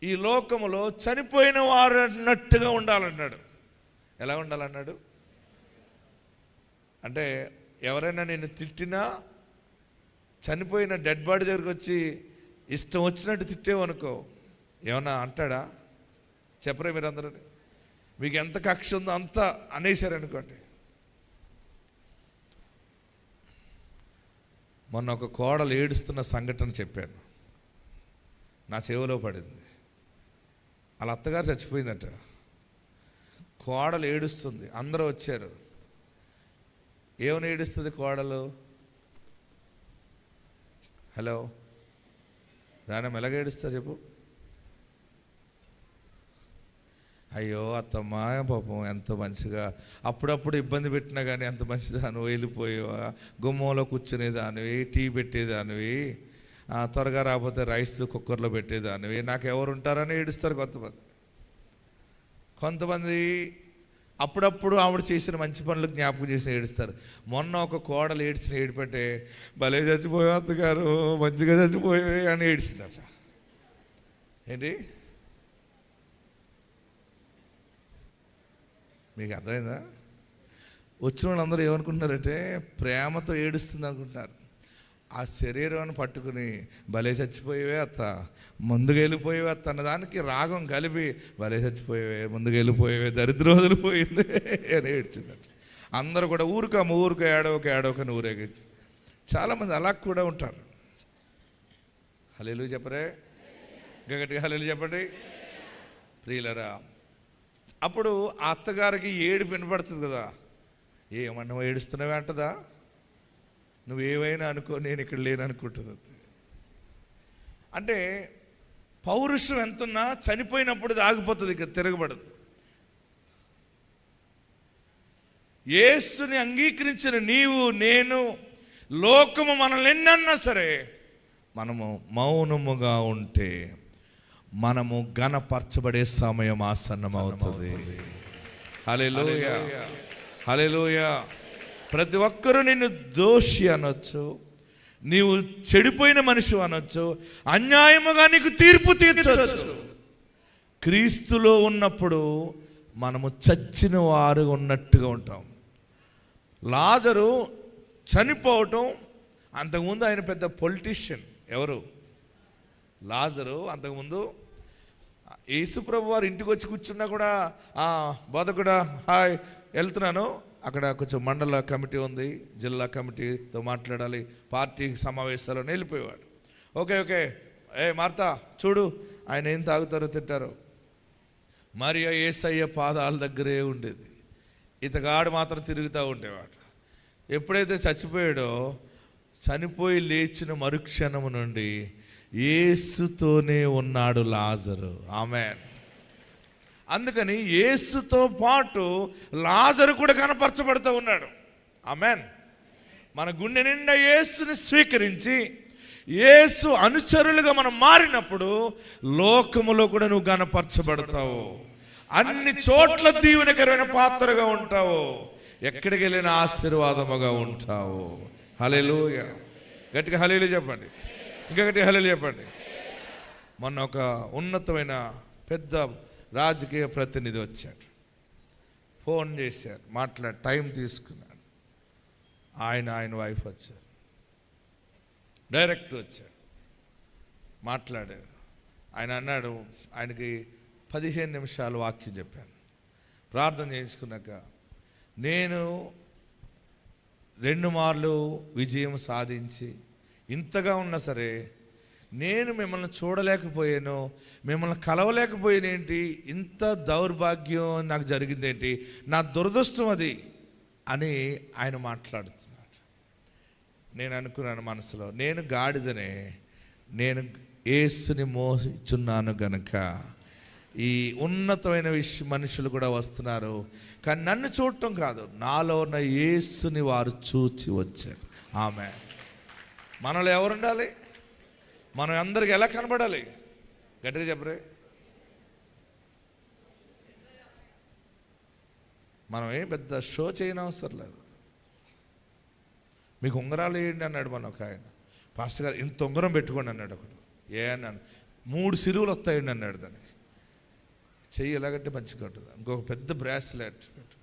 ఈ లోకములో చనిపోయిన వారు అన్నట్టుగా ఉండాలన్నాడు. ఎలా ఉండాలన్నాడు అంటే ఎవరైనా నేను తిట్టినా చనిపోయిన డెడ్ బాడీ దగ్గరికి వచ్చి ఇష్టం వచ్చినట్టు తిట్టేవనుకో ఏమన్నా అంటాడా? చెప్పరే మీరందరూ. మీకు ఎంత కక్ష ఉందో అంత అనేసారనుకోండి. మొన్న ఒక కోడలు ఏడుస్తున్న సంఘటన చెప్పాను, నా చెవిలో పడింది. వాళ్ళ అత్తగారు చచ్చిపోయిందట. కోడలు ఏడుస్తుంది. అందరూ వచ్చారు. ఏమని ఏడుస్తుంది కోడలు? హలో రానమ్మ, ఎలాగ ఏడుస్తా చెప్పు. అయ్యో అత్తమ్మ పాపం ఎంత మంచిగా అప్పుడప్పుడు ఇబ్బంది పెట్టినా కానీ ఎంత మంచిదానివి, వెళ్ళిపోయేవా, గుమ్మంలో కూర్చునేదానివి, టీ పెట్టేదానివి, త్వరగా రాకపోతే రైస్ కుక్కర్లో పెట్టేదానివి, నాకు ఎవరు ఉంటారని ఏడుస్తారు కొంతమంది. అప్పుడప్పుడు ఆవిడ చేసిన మంచి పనులు జ్ఞాపకం చేసి ఏడుస్తారు. మొన్న ఒక కోడలు ఏడ్చిన ఏడిపెట్టే భలే చచ్చిపోయే అత్తగారు, మంచిగా చచ్చిపోయే అని ఏడిచిందట. ఏంటి మీకు అర్థమైందా? వచ్చిన వాళ్ళందరూ ఏమనుకుంటున్నారంటే ప్రేమతో ఏడుస్తుంది అనుకుంటున్నారు. ఆ శరీరాన్ని పట్టుకుని భలే చచ్చిపోయేవే అత్త, ముందుకు వెళ్ళిపోయేవే అత్త అన్నదానికి రాగం కలిపి భలే చచ్చిపోయేవే, ముందుకు వెళ్ళిపోయేవే, దరిద్రం వదిలిపోయింది అని ఏడ్చిందట. అందరూ కూడా ఊరుక ఏడవకని ఊరేగి. చాలామంది అలా కూడా ఉంటారు. హల్లెలూయా చెప్పరే, గట్టిగా హల్లెలూయా చెప్పండి ప్రియులరా. అప్పుడు ఆ అత్తగారికి ఏడుపు వినపడుతుంది కదా. ఏమన్నా ఏడుస్తున్నావే అంటదా? నువ్వేమైనా అనుకో, నేను ఇక్కడ లేను అనుకుంటుంది. అంటే పౌరుషం ఎంతున్నా చనిపోయినప్పుడు ఇది ఆగిపోతుంది, ఇక తిరగబడదు. యేసుని అంగీకరించిన నీవు నేను, లోకము మనల్ని ఎన్నన్నా సరే మనము మౌనముగా ఉంటే మనము ఘనపరచబడే సమయం ఆసన్నమవుతుంది. హల్లెలూయా, హల్లెలూయా. ప్రతి ఒక్కరూ నిన్ను దోషి అనొచ్చు, నీవు చెడిపోయిన మనిషి అనొచ్చు, అన్యాయముగా నీకు తీర్పు తీర్చవచ్చు. క్రీస్తులో ఉన్నప్పుడు మనము చచ్చిన వారు ఉన్నట్టుగా ఉంటాం. లాజరు చనిపోవటం, అంతకుముందు ఆయన పెద్ద పొలిటీషియన్. ఎవరు? లాజరు. అంతకుముందు యేసుప్రభు వారు ఇంటికి వచ్చి కూర్చున్నా కూడా బోధకుడా హాయ్, వెళ్తున్నాను, అక్కడ కొంచెం మండల కమిటీ ఉంది, జిల్లా కమిటీతో మాట్లాడాలి, పార్టీ సమావేశాలు వెళ్ళిపోయేవాడు. ఓకే మార్తా చూడు, ఆయన ఏం తాగుతారో తింటారో. మరియ యేసయ్య పాదాల దగ్గరే ఉండేది, ఇతగాడు మాత్రం తిరుగుతూ ఉండేవాడు. ఎప్పుడైతే చచ్చిపోయాడో, చనిపోయి లేచిన మరుక్షణము నుండి యేసుతోనే ఉన్నాడు లాజరు. ఆమేన్. అందుకని యేసుతో పాటు లాజరు కూడా కనపరచబడుతూ ఉన్నాడు. ఆమేన్. మన గుండె నిండా యేసుని స్వీకరించి యేసు అనుచరులుగా మనం మారినప్పుడు లోకములో కూడా నువ్వు కనపరచబడతావు, అన్ని చోట్ల దీవెనకరమైన పాత్రగా ఉంటావు, ఎక్కడికి వెళ్ళిన ఆశీర్వాదముగా ఉంటావు. హల్లెలూయా. గట్టిగా హల్లెలూయా చెప్పండి, ఇంకా గట్టిగా హల్లెలూయా చెప్పండి. మొన్న ఒక ఉన్నతమైన పెద్ద రాజకీయ ప్రతినిధి వచ్చాడు, ఫోన్ చేశారు, టైం తీసుకున్నాడు. ఆయన వైఫ్ వచ్చారు, డైరెక్ట్ వచ్చాడు, మాట్లాడారు. ఆయన అన్నాడు, ఆయనకి 15 నిమిషాలు వాక్యం చెప్పాను. ప్రార్థన చేయించుకున్నాక, నేను 2 మార్లు విజయం సాధించి ఇంతగా ఉన్నా సరే నేను మిమ్మల్ని చూడలేకపోయాను, మిమ్మల్ని కలవలేకపోయానేంటి, ఇంత దౌర్భాగ్యం నాకు జరిగిందేంటి, నా దురదృష్టం అది అని ఆయన మాట్లాడుతున్నాడు. నేను అనుకున్నాను మనసులో, నేను గాడిదనే, నేను యేసుని మోహిస్తున్నాను గనుక ఈ ఉన్నతమైన మనుషులు కూడా వస్తున్నారు, కానీ నన్ను చూడటం కాదు, నాలో ఉన్న యేసుని వారు చూచి వచ్చారు. ఆమె మనలో ఎవరు ఉండాలి, మనం అందరికి ఎలా కనబడాలి? గట్టిగా చెప్పరే. మనం ఏం పెద్ద షో చేయని అవసరం లేదు. మీకు ఉంగరాలు వేయండి అన్నాడు మన ఒక ఆయన. పాస్టర్ గారు ఇంత ఉంగరం పెట్టుకోండి అన్నాడు ఒకడు. అన్నాను, 3 సిరువులు వస్తాయండి అన్నాడు. దానికి చెయ్యి ఎలాగంటే మంచిగా ఉంటుంది. ఇంకొక పెద్ద బ్రాస్లెట్ పెట్టు.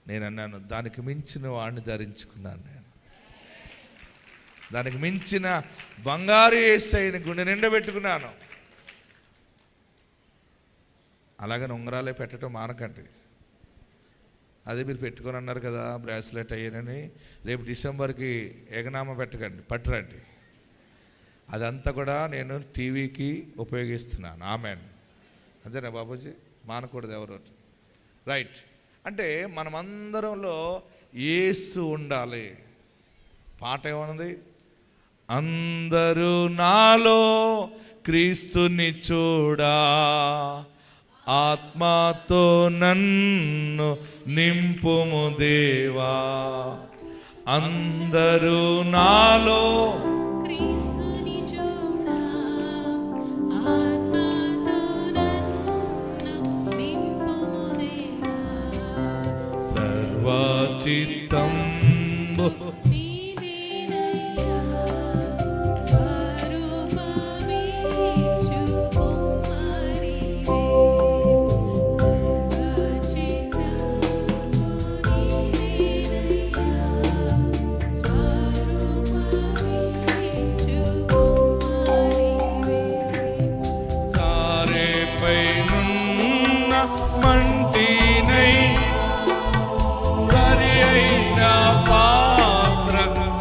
నేను అన్నాను, దానికి మించిన వాడిని ధరించుకున్నాను, నేను దానికి మించిన బంగారు యేసయ్యని గుండె నిండా పెట్టుకున్నాను. అలాగని ఉంగరాలే పెట్టడం మానకండి. అదే మీరు పెట్టుకొని అన్నారు కదా బ్రాస్లెట్ అయ్యానని, రేపు డిసెంబర్కి ఎగనామా పట్టరండి. అదంతా కూడా నేను టీవీకి ఉపయోగిస్తున్నాను. ఆమెన్. అంతేనా బాబూజీ? మానకూడదు ఎవరు. రైట్. అంటే మనమందరంలో యేసు ఉండాలి. పాట ఏమన్నది? అందరూ నాలో క్రీస్తుని చూడా, ఆత్మతో నన్ను నింపుము దేవా. అందరూ నాలో క్రీస్తుని చూడా, ఆత్మతో నన్ను నింపుము దేవా. సర్వచిత్తం నీవేనయ్యా, స్వరూపమిచ్చు కుమారివే. సర్వచిత్తంబు నీవేనయ్యా, స్వరూపమిచ్చు కుమారివే. సారేపై నున్న మంటినై సరి అయిన పాత్ర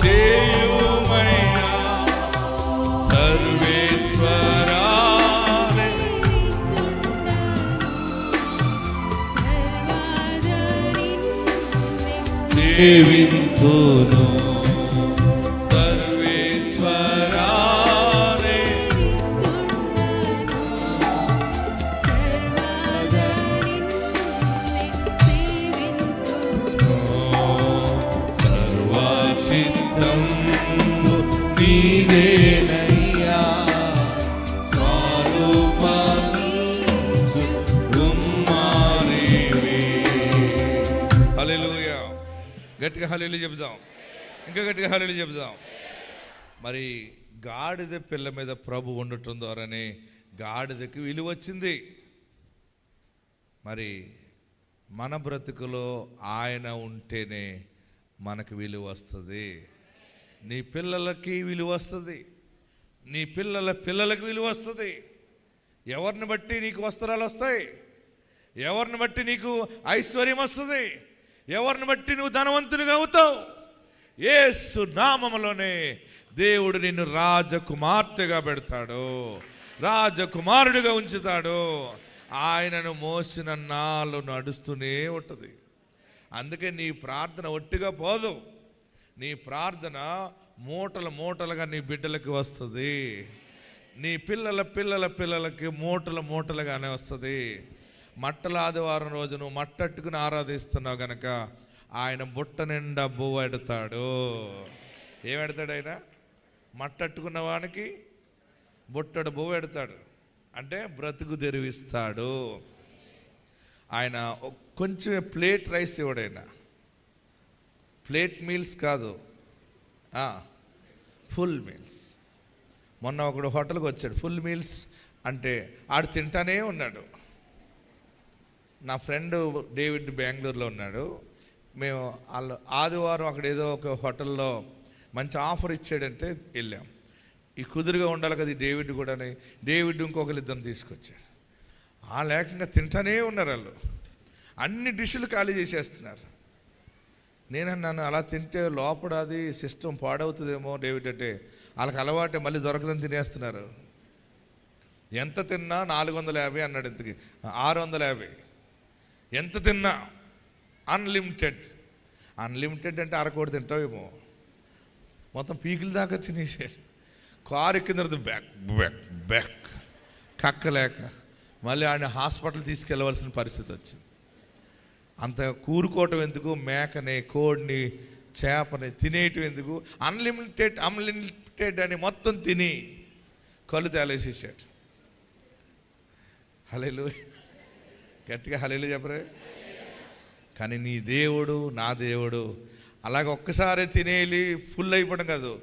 చేయుమయ్యా. సర్వేశ్వరానే సేవింతును. సర్వేశ్వరానే సర్వచిత్తం నీవేనయ్యా, స్వరూపమిచ్చు కుమారివే. హల్లెలూయా. గట్టిగా హల్లెలూయా చెబుదాం, ఇంకా గట్టిగా హల్లెలూయా చెబుదాం. మరి గాడిద పిల్ల మీద ప్రభు ఉండటం ద్వారానే గాడిదకి విలువ వచ్చింది. మరి మన బ్రతుకులో ఆయన ఉంటేనే మనకు విలువ వస్తుంది. నీ పిల్లలకి విలువ వస్తుంది, నీ పిల్లల పిల్లలకి విలువ వస్తుంది. ఎవరిని బట్టి నీకు వస్త్రాలు వస్తాయి? ఎవరిని బట్టి నీకు ఐశ్వర్యం వస్తుంది? ఎవరిని బట్టి నువ్వు ధనవంతునిగా అవుతావు? యేసు నామములోనే దేవుడు నిన్ను రాజకుమార్తెగా పెడతాడు, రాజకుమారుడిగా ఉంచుతాడు. ఆయనను మోసిన నాళ్ళు నడుస్తూనే ఉంటుంది. అందుకే నీ ప్రార్థన ఒట్టిగా పోదు. నీ ప్రార్థన మూటలు మూటలుగా నీ బిడ్డలకి వస్తుంది. నీ పిల్లల పిల్లల పిల్లలకి మూటలు మూటలుగానే వస్తుంది. మట్టల ఆదివారం రోజు నువ్వు మట్టట్టుకుని ఆరాధిస్తున్నావు గనక ఆయన బుట్ట నిండా బువ్వ ఎడతాడు. ఏమెడతాడు ఆయన? మట్టట్టుకున్న వానికి బుట్టడు బువ్వ ఎడతాడు. అంటే బ్రతుకు తెరివిస్తాడు. ఆయన కొంచెం ప్లేట్ రైస్ ఇవ్వడైనా, ప్లేట్ మీల్స్ కాదు, ఫుల్ మీల్స్. మొన్న ఒకడు హోటల్కి వచ్చాడు, ఫుల్ మీల్స్ అంటే ఆడు తింటానే ఉన్నాడు. నా ఫ్రెండ్ డేవిడ్ బెంగళూరులో ఉన్నాడు. మేము వాళ్ళు ఆదివారం అక్కడ ఏదో ఒక హోటల్లో మంచి ఆఫర్ ఇచ్చాడంటే వెళ్ళాం. ఈ కుదురుగా ఉండాలి కదా ఈ డేవిడ్ కూడా. డేవిడ్ ఇంకొకరు ఇద్దరిని తీసుకొచ్చాడు. ఆ లేకంగా తింటానే ఉన్నారు వాళ్ళు. అన్ని డిష్లు ఖాళీ చేసేస్తున్నారు. నేనన్నాను, అలా తింటే లోపల అది సిస్టమ్ పాడవుతుందేమో డేవిడ్ అంటే. వాళ్ళకి అలవాటే, మళ్ళీ దొరకదని తినేస్తున్నారు. ఎంత తిన్నా 450 అన్నాడు. ఇంతకి 650. ఎంత తిన్నా అన్లిమిటెడ్. అన్లిమిటెడ్ అంటే అరకోటి తింటావేమో. మొత్తం పీకిల దాకా తినేసాడు. కారు ఎక్కిన తర్వాత బ్యాక్ బ్యాక్ బ్యాక్ కక్కలేక మళ్ళీ ఆయన హాస్పిటల్ తీసుకెళ్ళవలసిన పరిస్థితి వచ్చింది. అంత కూరుకోవటం ఎందుకు? మేకని, కోడిని, చేపని తినేయటం ఎందుకు? అన్లిమిటెడ్ అని మొత్తం తిని కళ్ళు తేలేసేసాడు. హల్లెలూయా, గట్టిగా హల్లెలూయా చెప్పరే. కానీ నీ దేవుడు, నా దేవుడు అలాగ ఒక్కసారి తినేలి ఫుల్ అయిపోవడం కాదు.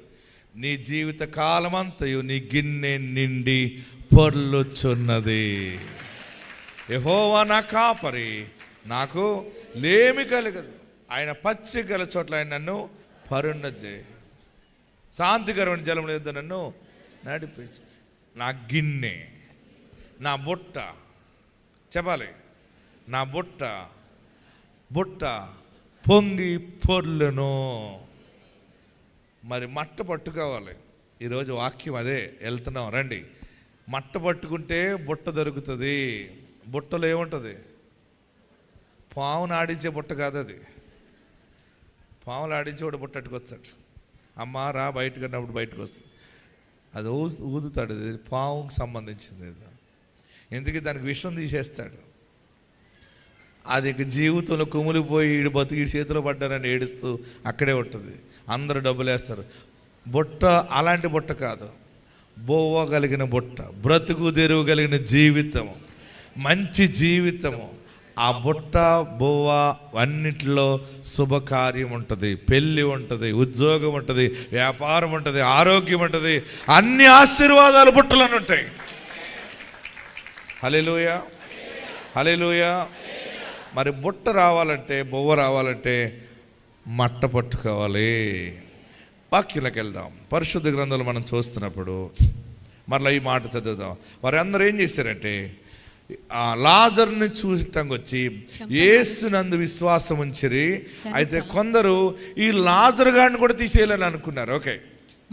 నీ జీవిత కాలమంతయు నీ గిన్నె నిండి పొర్లుచున్నది. యెహోవా నా కాపరి, నాకు లేమి కలగదు. ఆయన పచ్చిక గల చోట్ల ఆయన నన్ను పరుండజే, శాంతికరమైన జలముల యొద్ద నన్ను నడిపించు. నా గిన్నె, నా బుట్ట, చెప్పాలి, నా బుట్ట పొంగి పొర్లును. మరి మట్ట పట్టుకోవాలి. ఈరోజు వాక్యం అదే వెళ్తున్నాం రండి. మట్ట పట్టుకుంటే బుట్ట దొరుకుతుంది. బుట్టలో ఏముంటుంది? పావును ఆడించే బుట్ట కాదు అది. పావులు ఆడించేవాడు బుట్టట్టుకు వస్తాడు. అమ్మ రా బయటకు అన్నప్పుడు బయటకు వస్తుంది. అది ఊదుతాడు. అది పావుకు సంబంధించింది. ఎందుకు? దానికి విషం తీసేస్తాడు. అది ఇక జీవితంలో కుమిలిపోయి ఈడు బతుకి చేతిలో పడ్డారని ఏడుస్తూ అక్కడే ఉంటుంది. అందరూ డబ్బులు వేస్తారు. బుట్ట అలాంటి బుట్ట కాదు, బొవ్వ కలిగిన బుట్ట, బ్రతుకు తెరువు కలిగిన జీవితము, మంచి జీవితము. ఆ బుట్ట బొవ్వ అన్నిటిలో శుభకార్యం ఉంటుంది, పెళ్ళి ఉంటుంది, ఉద్యోగం ఉంటుంది, వ్యాపారం ఉంటుంది, ఆరోగ్యం ఉంటుంది, అన్ని ఆశీర్వాదాలు బుట్టలోనే ఉంటాయి. హల్లెలూయా, హల్లెలూయా. మరి బుట్ట రావాలంటే, బొవ్వ రావాలంటే మట్ట పట్టుకోవాలి. వాక్యంలోకి వెళ్దాం. పరిశుద్ధ గ్రంథాలు మనం చూస్తున్నప్పుడు మరలా ఈ మాట చదువుదాం. వారు అందరూ ఏం చేశారంటే లాజరుని చూడటానికి వచ్చి యేసునందు విశ్వాసం ఉంచిరి. అయితే కొందరు ఈ లాజరు గారిని కూడా తీసేయాలని అనుకున్నారు. ఓకే,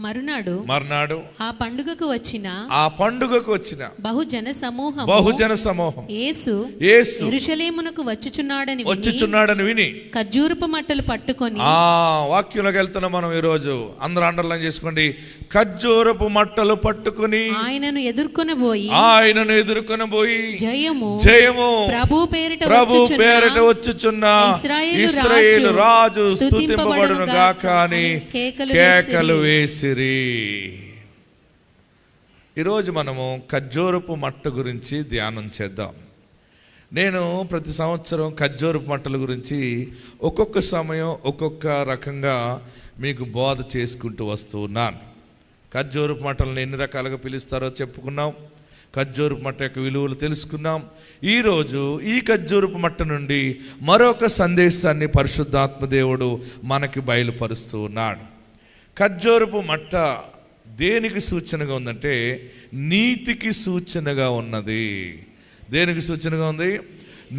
మరునాడు ఆ పండుగకు వచ్చిన బహుజన సమూహం యేసు యెరూషలేమునకు వచ్చుచున్నాడని విని ఖర్జూరపు మట్టలు పట్టుకొని, వాక్యంలోకి వెళ్తున్నాం మనం ఈరోజు. అందరూ అండర్లైన్ చేసుకోండి. ఖర్జూరపు మట్టలు పట్టుకొని ఆయనను ఎదుర్కొనబోయి జయము ప్రభు పేరిట వచ్చుచున్న ఇశ్రాయేలు రాజు స్తుతింపబడును గాక అని కేకలు వేసి. ఈరోజు మనము ఖర్జూరపు మట్ట గురించి ధ్యానం చేద్దాం. నేను ప్రతి సంవత్సరం ఖర్జూరపు మట్టల గురించి ఒక్కొక్క సమయం ఒక్కొక్క రకంగా మీకు బోధ చేసుకుంటూ వస్తూ ఉన్నాను. ఖర్జూరపు మట్టలను ఎన్ని రకాలుగా పిలుస్తారో చెప్పుకున్నాం. ఖర్జూరపు మట్ట యొక్క విలువలు తెలుసుకున్నాం. ఈరోజు ఈ ఖర్జూరపు మట్ట నుండి మరొక సందేశాన్ని పరిశుద్ధాత్మ దేవుడు మనకి బయలుపరుస్తూ ఉన్నాడు. ఖర్జూరపు మట్ట దేనికి సూచనగా ఉందంటే నీతికి సూచనగా ఉన్నది. దేనికి సూచనగా ఉంది?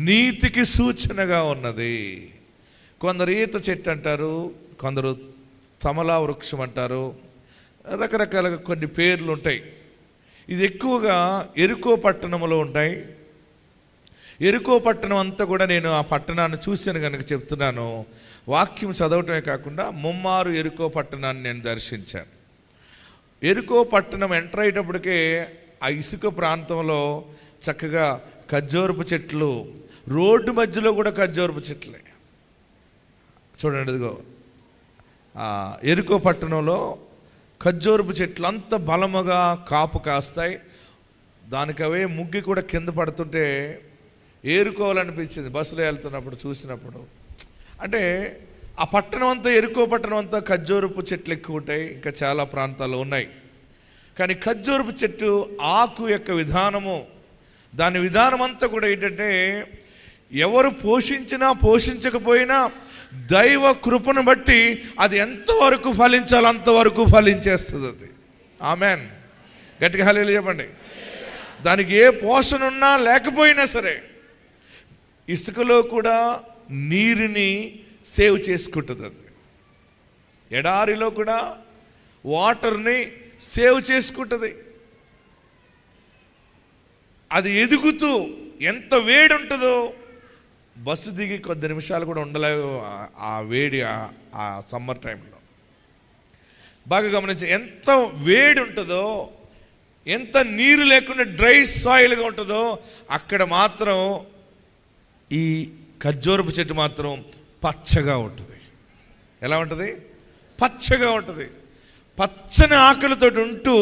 నీతికి సూచనగా ఉన్నది. కొందరు ఈత చెట్టు అంటారు, కొందరు తమలా వృక్షం అంటారు, రకరకాలుగా కొన్ని పేర్లు ఉంటాయి. ఇది ఎక్కువగా ఎరుకో పట్టణంలో ఉంటాయి. ఎరుకో పట్టణం అంతా కూడా నేను ఆ పట్టణాన్ని చూశాను కనుక చెప్తున్నాను. వాక్యం చదవటమే కాకుండా ముమ్మారు ఎరుకో పట్టణాన్ని నేను దర్శించాను. ఎరుకో పట్టణం ఎంటర్ అయ్యేటప్పటికే ఆ ఇసుక ప్రాంతంలో చక్కగా ఖర్జూరపు చెట్లు, రోడ్డు మధ్యలో కూడా ఖర్జూరపు చెట్లే. చూడండి, ఇదిగో ఎరుకో పట్టణంలో ఖర్జూరపు చెట్లు అంత బలముగా కాపు కాస్తాయి. దానికి అవే ముగ్గి కూడా కింద పడుతుంటే ఏరుకోవాలనిపించింది బస్సులో వెళ్తున్నప్పుడు చూసినప్పుడు. అంటే ఆ పట్టణం అంతా, ఎరుకో పట్టణం అంతా ఖర్జూరపు చెట్లు ఎక్కువ ఉంటాయి. ఇంకా చాలా ప్రాంతాల్లో ఉన్నాయి. కానీ ఖర్జూరపు చెట్టు ఆకు యొక్క విధానము, దాని విధానం అంతా కూడా ఏంటంటే, ఎవరు పోషించినా పోషించకపోయినా దైవ కృపను బట్టి అది ఎంతవరకు ఫలించాలో అంతవరకు ఫలించేస్తుంది అది. ఆమెన్. గట్టిగా హల్లెలూయా చెప్పండి. దానికి ఏ పోషణ ఉన్నా లేకపోయినా సరే ఇసుకలో కూడా నీరుని సేవ్ చేసుకుంటుంది అది. ఎడారిలో కూడా వాటర్ని సేవ్ చేసుకుంటుంది. అది ఎదుగుతూ ఎంత వేడి ఉంటుందో, బస్సు దిగి కొద్ది నిమిషాలు కూడా ఉండలేవు ఆ వేడి. ఆ సమ్మర్ టైంలో బాగా గమనించి ఎంత వేడి ఉంటుందో, ఎంత నీరు లేకుండా డ్రై సాయిల్గా ఉంటుందో, అక్కడ మాత్రం ఈ ఖర్జూరపు చెట్టు మాత్రం పచ్చగా ఉంటుంది. ఎలా ఉంటుంది? పచ్చగా ఉంటుంది. పచ్చని ఆకులతో ఉంటూ,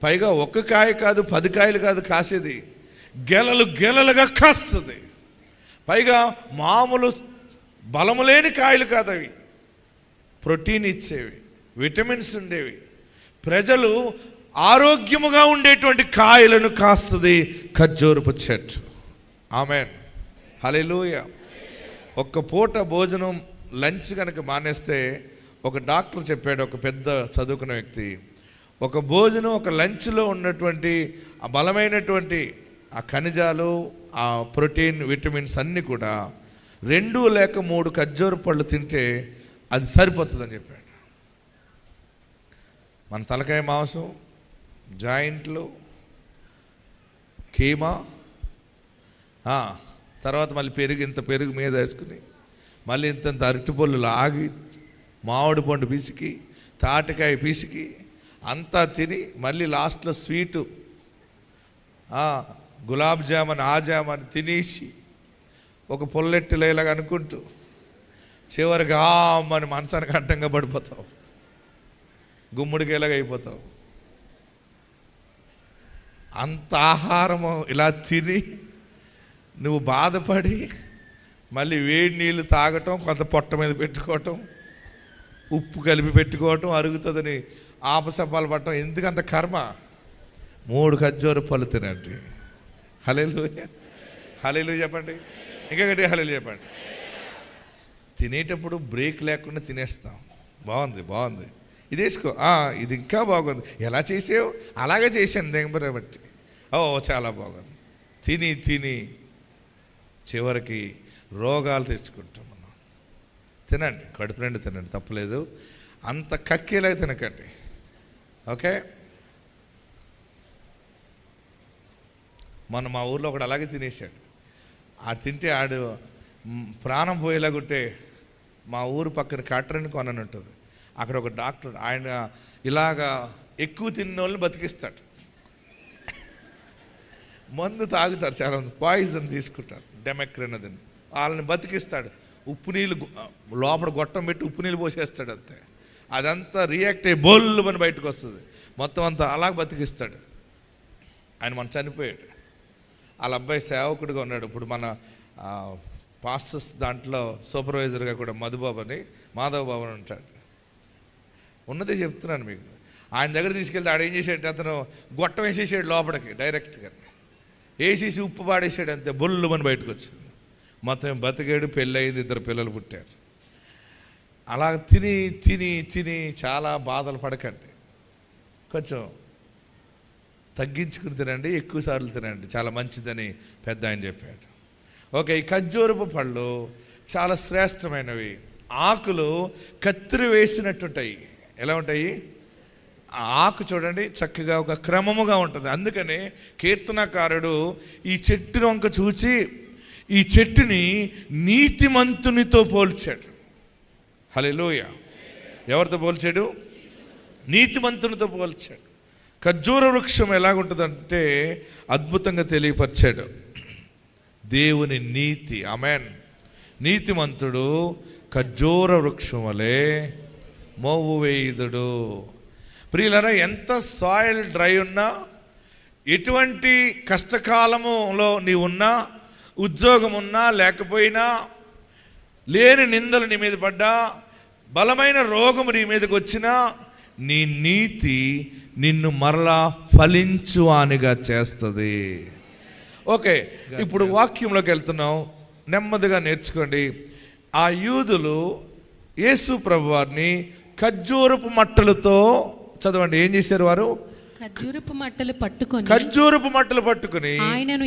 పైగా ఒక్క కాయ కాదు 10 కాయలు కాదు కాసేది, గెలలు గెలలుగా కాస్తుంది. పైగా మామూలు బలము లేని కాయలు కాదు అవి, ప్రోటీన్ ఇచ్చేవి, విటమిన్స్ ఉండేవి, ప్రజలు ఆరోగ్యముగా ఉండేటువంటి కాయలను కాస్తుంది ఖర్జూరపు చెట్టు. ఆమెన్. హల్లెలూయా. ఒక్క పూట భోజనం లంచ్ కనుక మానేస్తే, ఒక డాక్టర్ చెప్పాడు, ఒక పెద్ద చదువుకున్న వ్యక్తి, ఒక భోజనం ఒక లంచ్లో ఉన్నటువంటి ఆ బలమైనటువంటి ఆ ఖనిజాలు, ఆ ప్రోటీన్, విటమిన్స్ అన్నీ కూడా 2 లేక 3 ఖర్జూర పళ్ళు తింటే అది సరిపోతుందని చెప్పాడు. మన తలకాయ మాంసం, జాయింట్లు, కీమా, తర్వాత మళ్ళీ పెరుగు, ఇంత పెరుగు మీద వేసుకుని, మళ్ళీ ఇంత అరటిపళ్ళు లాగి, మామిడి పండు పిసికి, తాటికాయ పిసికి అంతా తిని, మళ్ళీ లాస్ట్లో స్వీటు, గులాబ్ జామున్, ఆ జామున్ తినేసి ఒక పొల్లెట్టిలేలాగా అనుకుంటూ చివరికి అమ్మని మంచానికి అడ్డంగా పడిపోతావు, గుమ్మడికేలాగా అయిపోతావు. అంత ఆహారము ఇలా తిని నువ్వు బాధపడి మళ్ళీ వేడి నీళ్ళు తాగటం, కొంత పొట్ట మీద పెట్టుకోవటం, ఉప్పు కలిపి పెట్టుకోవటం, అరుగుతుందని ఆపసపాలు పట్టడం, ఎందుకంత కర్మ? 3 ఖర్జూర పళ్ళు తినండి. హల్లెలూయా. హల్లెలూయా చెప్పండి. ఇంకా గట్టిగా హల్లెలూయా చెప్పండి. తినేటప్పుడు బ్రేక్ లేకుండా తినేస్తాం. బాగుంది, బాగుంది, ఇది వేసుకో, ఇది ఇంకా బాగుంది, ఎలా చేసావు? అలాగే చేశాను దెంబర బట్టి, చాలా బాగుంది. తిని తిని చివరికి రోగాలు తెచ్చుకుంటాం మనం. తినండి, కడుపు నిండా తినండి, తప్పలేదు. అంత కక్కేలాగా తినకండి. ఓకే. మొన్న మా ఊర్లో ఒకడు అలాగే తినేసాడు. ఆడు తింటే ఆడు ప్రాణం పోయేలాగుంటే, మా ఊరు పక్కన కాటరని కొనని ఉంటుంది, అక్కడ ఒక డాక్టర్, ఆయన ఇలాగా ఎక్కువ తిన్న వాళ్ళని బతికిస్తాడు. మందు తాగుతారు చాలామంది, పాయిజన్ తీసుకుంటారు, డెమెక్రిన్ అదని, వాళ్ళని బతికిస్తాడు. ఉప్పు నీళ్ళు లోపల గొట్టం పెట్టి ఉప్పు నీళ్ళు పోసేస్తాడు, అంతే. అదంతా రియాక్ట్ అయ్యి బోళ్ళు అని బయటకు వస్తుంది, మొత్తం అంతా అలాగ బతికిస్తాడు. ఆయన మన చనిపోయాడు. వాళ్ళ అబ్బాయి సేవకుడిగా ఉన్నాడు. ఇప్పుడు మన పాస్టర్స్ దాంట్లో సూపర్వైజర్గా కూడా మాధవ్ బాబు అని ఉంటాడు. ఉన్నదే చెప్తున్నాను మీకు. ఆయన దగ్గర తీసుకెళ్తే ఆడ ఏం చేసాడు, అతను గొట్టం వేసేసాడు లోపలికి డైరెక్ట్గా, వేసేసి ఉప్పు పాడేసాడు, అంతే. బొల్లు అని బయటకు వచ్చింది. మొత్తం బతికాడు, పెళ్ళి అయింది, 2 పిల్లలు పుట్టారు. అలా తిని తిని తిని చాలా బాధలు పడకండి, కొంచెం తగ్గించుకుని తినండి, ఎక్కువ సార్లు తినండి, చాలా మంచిదని పెద్ద ఆయన చెప్పాడు. ఓకే, ఈ ఖర్జూరపు పళ్ళు చాలా శ్రేష్టమైనవి. ఆకులు కత్తిరి వేసినట్టుంటాయి. ఎలా ఉంటాయి? ఆ ఆకు చూడండి చక్కగా ఒక క్రమముగా ఉంటుంది. అందుకనే కీర్తనకారుడు ఈ చెట్టును వంక చూచి ఈ చెట్టుని నీతిమంతునితో పోల్చాడు. హల్లెలూయా. ఎవరితో పోల్చాడు? నీతిమంతునితో పోల్చాడు. ఖర్జూర వృక్షం ఎలాగుంటుందంటే అద్భుతంగా తెలియపరిచాడు. దేవుని నీతి, ఆమేన్. నీతిమంతుడు ఖర్జూర వృక్షం వలె మోవు వేయుదుడు. ప్రియులారా, ఎంత సాయిల్ డ్రై ఉన్నా, ఎటువంటి కష్టకాలములో నీవున్నా, ఉద్యోగం ఉన్నా లేకపోయినా, లేని నిందలు నీ మీద పడ్డా, బలమైన రోగము నీ మీదకి వచ్చినా, నీ నీతి నిన్ను మరలా ఫలించువానిగా చేస్తుంది. ఓకే, ఇప్పుడు వాక్యంలోకి వెళ్తున్నాం. నెమ్మదిగా నేర్చుకోండి. ఆ యూదులు యేసు ప్రభువారిని ఖర్జూరపు మట్టలతో, చదవండి, ఏం చేశారు? వారు ఖర్జూరపు మట్టలు పట్టుకొని ఆయనను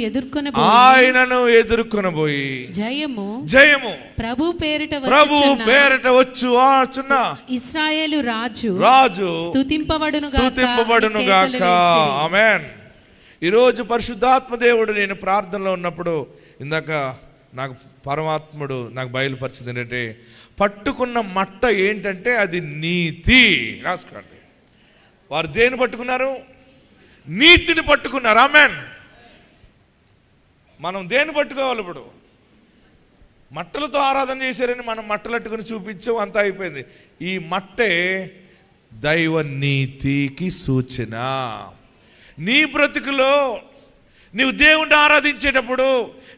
ఎదుర్కొనబోయి జయము ప్రభు పేరిట వచ్చుచున్న ఇశ్రాయేలు రాజు స్తుతింపబడును గాక. ఆమేన్. ఈరోజు పరిశుద్ధాత్మ దేవుడు, నేను ప్రార్థనలో ఉన్నప్పుడు ఇందాక నాకు పరమాత్ముడు నాకు బయలుపరిచింది ఏంటంటే, పట్టుకున్న మట్ట ఏంటంటే అది నీతి. రాసుకోండి. వారు దేన్ని పట్టుకున్నారు? నీతిని పట్టుకున్నారు. ఆమేన్. మనం దేన్ని పట్టుకోవాలి? ఇప్పుడు మట్టలతో ఆరాధన చేశారని మనం మట్టలట్టుకుని చూపించాం, అంతా అయిపోయింది. ఈ మట్టే దైవ నీతికి సూచన. నీ బ్రతుకులో నీవు దేవుణ్ణి ఆరాధించేటప్పుడు,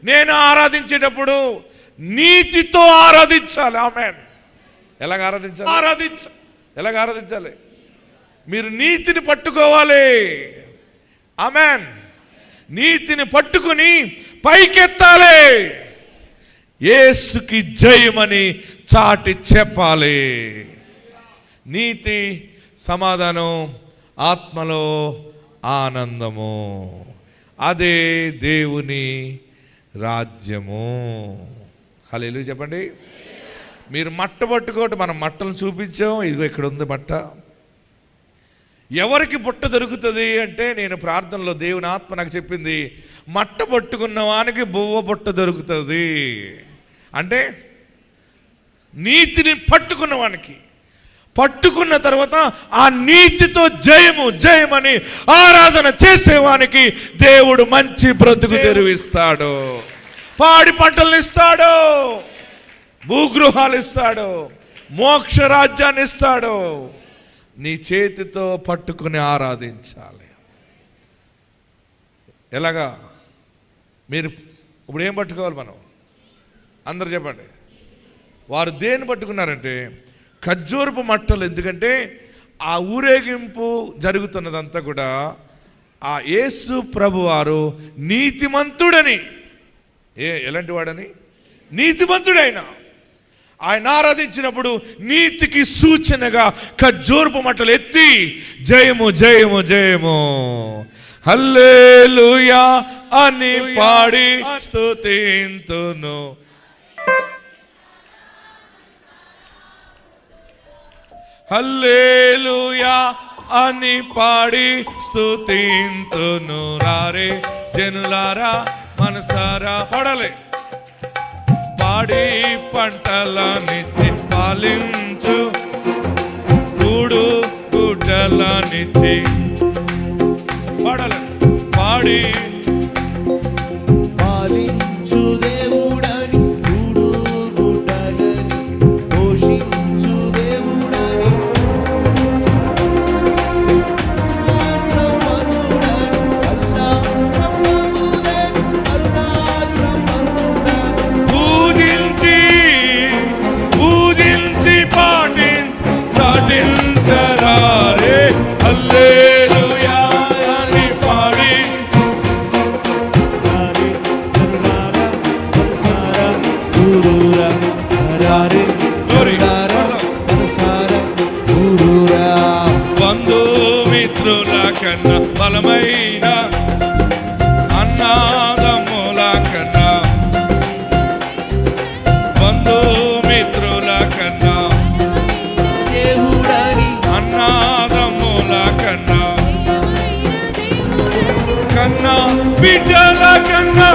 నేను ఆరాధించేటప్పుడు నీతితో ఆరాధించాలి. ఆమేన్. ఎలాగ ఆరాధించాలి? మీరు నీతిని పట్టుకోవాలి. ఆమేన్. నీతిని పట్టుకుని పైకెత్తాలి. యేసుకి జయమని చాటి చెప్పాలి. నీతి, సమాధానం, ఆత్మలో ఆనందము, అదే దేవుని రాజ్యము. హల్లెలూయా చెప్పండి. మీరు మట్ట పట్టుకోవటం, మనం మట్టలను చూపించాం. ఇదిగో ఇక్కడ ఉంది మట్ట. ఎవరికి బుట్ట దొరుకుతుంది అంటే, నేను ప్రార్థనలో దేవుని ఆత్మ నాకు చెప్పింది, మట్ట పట్టుకున్న వానికి బువ్వ బుట్ట దొరుకుతుంది. అంటే నీతిని పట్టుకున్న వానికి, పట్టుకున్న తర్వాత ఆ నీతితో జయమని ఆరాధన చేసేవానికి దేవుడు మంచి బ్రతుకు తెరువిస్తాడు. పాడి పంటలు ఇస్తాడు, భూగృహాలు ఇస్తాడు, మోక్ష రాజ్యాన్ని ఇస్తాడు. నీ చేతితో పట్టుకుని ఆరాధించాలి. ఎలాగా? మీరు ఇప్పుడు ఏం పట్టుకోవాలి? మనం అందరు చెప్పండి. వారు దేన్ని పట్టుకున్నారంటే ఖర్జూరపు మట్టలు. ఎందుకంటే ఆ ఊరేగింపు జరుగుతున్నదంతా కూడా ఆ యేసు ప్రభు వారు నీతిమంతుడని, ఎలాంటి వాడని? నీతిమంతుడైన ఆయన ఆరాధించినప్పుడు నీతికి సూచనగా ఖర్జూరపు మట్టలు ఎత్తి జయము హల్లెలూయా అని పాడి స్తుతింతును. హల్లెలూయా అని పాడి స్తుతింతును. రారే జనులారా మనసారా పాడాలి. పాడి పంటలనిచ్చి పాలించు, కూడు గుడ్డలనిచ్చి పాడాలి. పాడి పాలించు దేవుడని, కూడు గుడ్డలని పోషించు దేవుడని, సంపన్నుడని, అల్లా ప్రభువుడని, కరుణా సంపన్నుడని, పూజించి పాటించి చాటించరారే. హల్లెలూయా అని పాడి రారే జనులారా మనసారా ఊరూరా, రారే జనులారా మనసారా ఊరూరా. బంధుమిత్రుల కన్నా బలమైన, అన్నాదమ్ముల కన్నా బిడ్డల కన్నా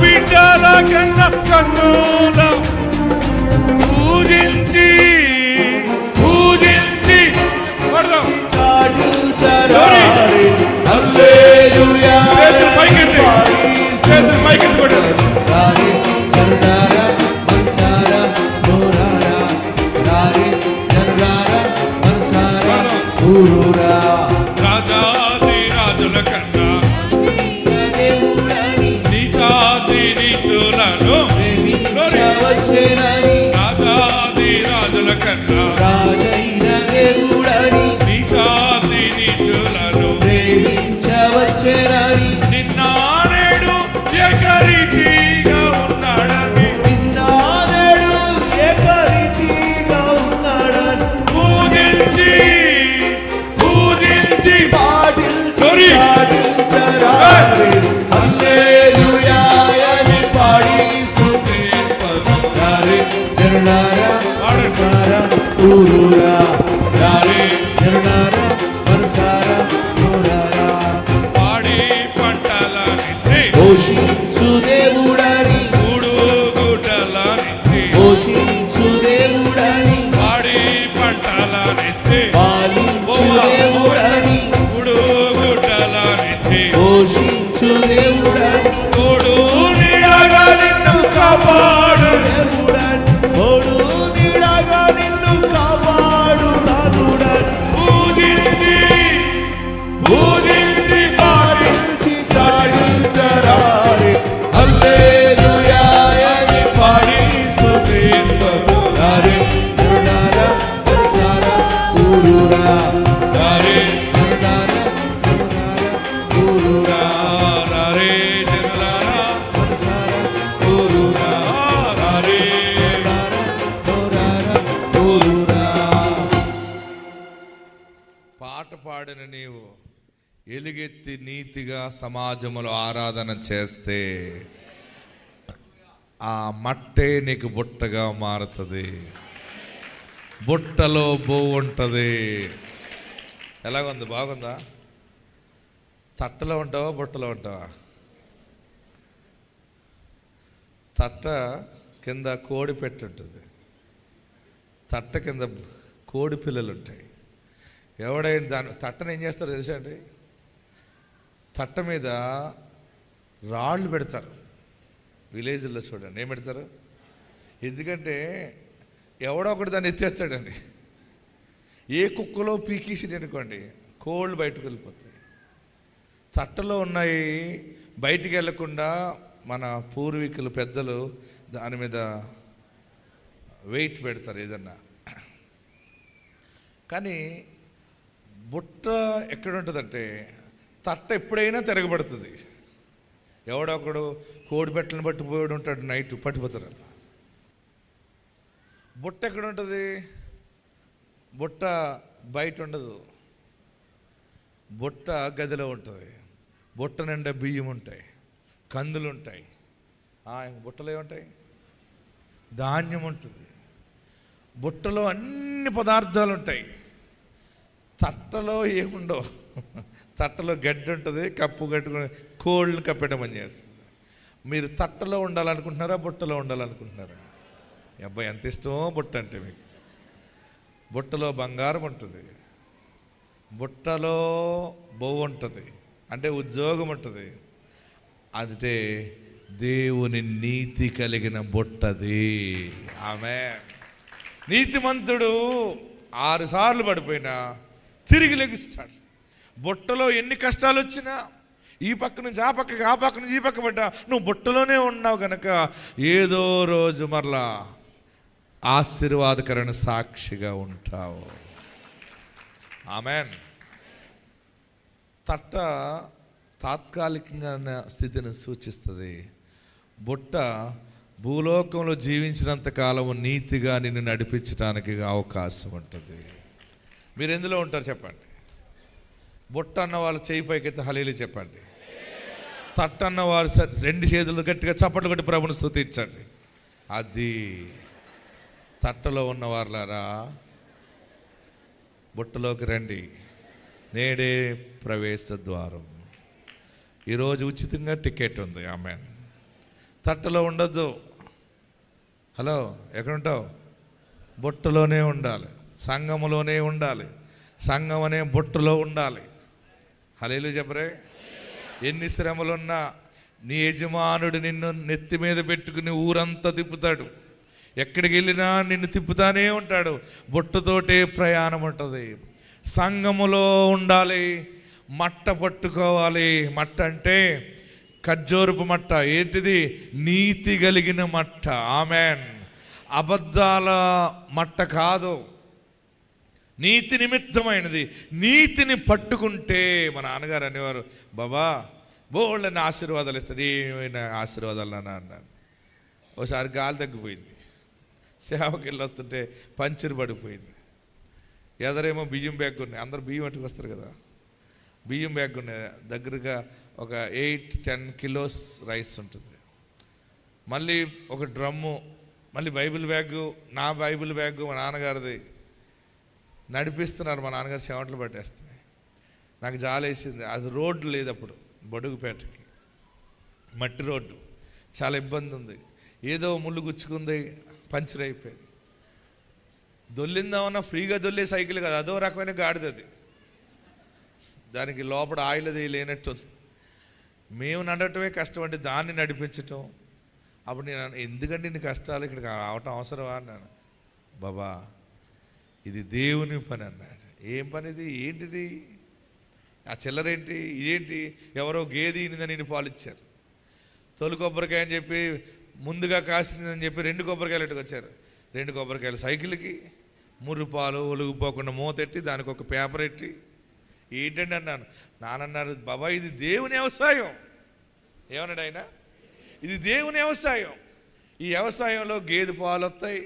బిడ్డల కన్నా కన్నుల పూజించి పడదాం. చాటు చరారి హల్లెలూయా చేతులు పైకెత్తి పడ్డారు. రారే జనులారా మనసారా నోరారా రారే జనులారా మనసారా ఊరూరా రాజాది రాజుల కన్నా నీచాది నీచులను వచ్చేనని రాజాది రాజుల కన్నా రాజైన దేవుడని నీచాది నీచులను ప్రేమించవచ్చేనని నిన్నానేడు ఏకరీతిగా ఉన్నాడని నిన్నాడు ఏకరీతిగా ఉన్నాడని పూజించి పాటించరారే హల్లెలూయా అని పాడి స్తుతింపరారే జనులారా మనసారా ఊరూరా రారే జనులారా మనసారా ఊరారా పాడి పంటలనిచ్చి పోషించు దేవుడని మూడు గుడ్డలనిచ్చి పోషించు దేవుడని పాడి పంటలనిచ్చి పాలించు దేవుడని మూడు గుడ్డలనిచ్చి పోషించు దేవుడని తోడు నీడగా నిన్ను కాపాడు దేవుడని తోడు నీడగా నిన్ను కాపాడు నాదుడని పూజించి పాటించి చాటించరారే హల్లెలూయా అని పాడి స్తుతింపరారే జనులారా మనసారా ఊరూరా రారే జనులారా మనసారా ఊరూరా రారే జనులారా మనసారా ఊరూరా రారే నోరారా ఊరూరా పాట పాడిన నీవు ఎలుగెత్తి నీతిగా సమాజంలో ఆరాధన చేస్తే ఆ మట్టే నీకు బుట్టగా మారుతుంది. బుట్టలో బొవ్వు ఉంటుంది. ఎలాగుంది? బాగుందా? తట్టలో ఉంటావా బుట్టలో ఉంటావా? తట్ట కింద కోడి పెట్టి ఉంటుంది. తట్ట కింద కోడి పిల్లలు ఉంటాయి. ఎవడైనా దాని తట్టను ఏం చేస్తారో తెలుసా అండి? తట్ట మీద రాళ్ళు పెడతారు. విలేజ్లో చూడండి ఏం పెడతారు? ఎందుకంటే ఎవడో ఒకటి దాన్ని ఎత్తేస్తాడండి. ఏ కుక్కలో పీకేసి అనుకోండి కోళ్ళు బయటకు వెళ్ళిపోతాయి. తట్టలో ఉన్నాయి బయటికి వెళ్ళకుండా మన పూర్వీకులు పెద్దలు దాని మీద వెయిట్ పెడతారు ఏదన్నా. కానీ బుట్ట ఎక్కడ ఉంటుందంటే తట్ట ఎప్పుడైనా తిరగబడుతుంది. ఎవడొకడు కోడి పెట్టలను పట్టిపోయాడు ఉంటాడు, నైట్ పట్టిపోతారు. బుట్ట ఎక్కడ ఉంటుంది? బుట్ట బయట ఉండదు. బుట్ట గదిలో ఉంటుంది. బుట్ట నిండా బియ్యం ఉంటాయి, కందులు ఉంటాయి. బుట్టలో ఏముంటాయి? ధాన్యం ఉంటుంది. బుట్టలో అన్ని పదార్థాలు ఉంటాయి. తట్టలో ఏముండవు. తట్టలో గడ్డి ఉంటుంది, కప్పు కట్టుకుని కోళ్ళు కప్పడం పని చేస్తుంది. మీరు తట్టలో ఉండాలనుకుంటున్నారా బుట్టలో ఉండాలనుకుంటున్నారా? అబ్బాయి ఎంత ఇష్టమో బుట్ట అంటే మీకు. బుట్టలో బంగారం ఉంటుంది, బుట్టలో బొవ్వు ఉంటుంది, అంటే ఉద్యోగం ఉంటుంది. అంటే దేవుని నీతి కలిగిన బుట్టది. ఆమేన్. నీతిమంతుడు 6 సార్లు పడిపోయినా తిరిగి లెగిస్తాడు. బుట్టలో ఎన్ని కష్టాలు వచ్చినా, ఈ పక్క నుంచి ఆ పక్కకి, ఆ పక్క నుంచి ఈ పక్క పడ్డా, నువ్వు బుట్టలోనే ఉన్నావు కనుక ఏదో రోజు మరలా ఆశీర్వాదకరమైన సాక్షిగా ఉంటావు. ఆమేన్. తట్ట తాత్కాలికంగా స్థితిని సూచిస్తుంది. బుట్ట భూలోకంలో జీవించినంత కాలం నీతిగా నిన్ను నడిపించడానికి అవకాశం ఉంటుంది. మీరు ఎందులో ఉంటారు చెప్పండి? బుట్ట అన్న వాళ్ళు చేయి పైకెత్తి హల్లెలూయా చెప్పండి. తట్ట అన్న వారు 2 చేతులు గట్టిగా చప్పట్లు కొట్టి ప్రభుని స్తుతించండి. అది తట్టలో ఉన్నవారులారా బుట్టలోకి రండి. నేడే ప్రవేశ ద్వారం. ఈరోజు ఉచితంగా టికెట్ ఉంది. ఆమెన్. తట్టలో ఉండొద్దు. హలో, ఎక్కడుంటావు? బుట్టలోనే ఉండాలి, సంఘములోనే ఉండాలి, సంఘం అనే బుట్టలో ఉండాలి. హల్లెలూయా చెప్పరే. ఎన్ని శ్రమలున్నా నీ యజమానుడు నిన్ను నెత్తి మీద పెట్టుకుని ఊరంతా తిప్పుతాడు. ఎక్కడికి వెళ్ళినా నిన్ను తిప్పుతానే ఉంటాడు. బుట్టతోటే ప్రయాణం ఉంటుంది. సంఘములో ఉండాలి, మట్ట పట్టుకోవాలి. మట్ట అంటే ఖర్జూరపు మట్ట. ఏంటిది? నీతి కలిగిన మట్ట. ఆమెన్. అబద్ధాల మట్ట కాదు, నీతి నిమిత్తమైనది. నీతిని పట్టుకుంటే మా నాన్నగారు అనేవారు, బాబా బోళ్ళని ఆశీర్వాదాలు ఇస్తాడు. ఏమైనా ఆశీర్వాదాలు అన్నాను. ఒకసారి గాలి తగ్గిపోయింది, సేవకి వెళ్ళి వస్తుంటే పంచర్ పడిపోయింది. ఎదరేమో బియ్యం బ్యాగ్ ఉన్నాయి, అందరు బియ్యం పట్టుకు వస్తారు కదా, బియ్యం బ్యాగ్ ఉన్నాయి. దగ్గరగా ఒక 8-10 కిలోస్ రైస్ ఉంటుంది. మళ్ళీ ఒక డ్రమ్ము, మళ్ళీ బైబిల్ బ్యాగు, నా బైబిల్ బ్యాగు మా నాన్నగారిది నడిపిస్తున్నారు. మా నాన్నగారు చెమటలు పట్టేస్తున్నాయి. నాకు జాలేసింది. అది రోడ్డు లేదు అప్పుడు, బడుగుపేటకి మట్టి రోడ్డు, చాలా ఇబ్బంది ఉంది. ఏదో ముళ్ళు గుచ్చుకుంది, పంచర్ అయిపోయింది. దొల్లిందామన్నా ఫ్రీగా దొల్లే సైకిల్ కదా, అదో రకమైన గాడిద అది. దానికి లోపల ఆయిల్ అది లేనట్టుంది. మేము నడటమే కష్టం అంటే దాన్ని నడిపించటం. అప్పుడు నేను, ఎందుకంటే ఇన్ని కష్టాలు ఇక్కడికి రావటం అవసరమా అన్నాను. బాబా ఇది దేవుని పని అన్నాడు. ఏం పని ఇది? ఏంటిది? ఆ చిల్లరేంటి? ఇదేంటి? ఎవరో గేదె ఈనిందని నేను పాలు ఇచ్చారు. తొలి కొబ్బరికాయ అని చెప్పి ముందుగా కాసిందని చెప్పి 2 కొబ్బరికాయలు ఎట్టుకొచ్చారు. 2 కొబ్బరికాయలు సైకిల్కి, ముర్రు పాలు ఒలుగుపోకుండా మూతెట్టి దానికి ఒక పేపర్ ఎట్టి. ఏంటండి అన్నాను. నాన్నన్నారు, బాబా ఇది దేవుని వ్యవసాయం. ఏమన్నాడు ఆయన? ఇది దేవుని వ్యవసాయం. ఈ వ్యవసాయంలో గేదె పాలు వస్తాయి,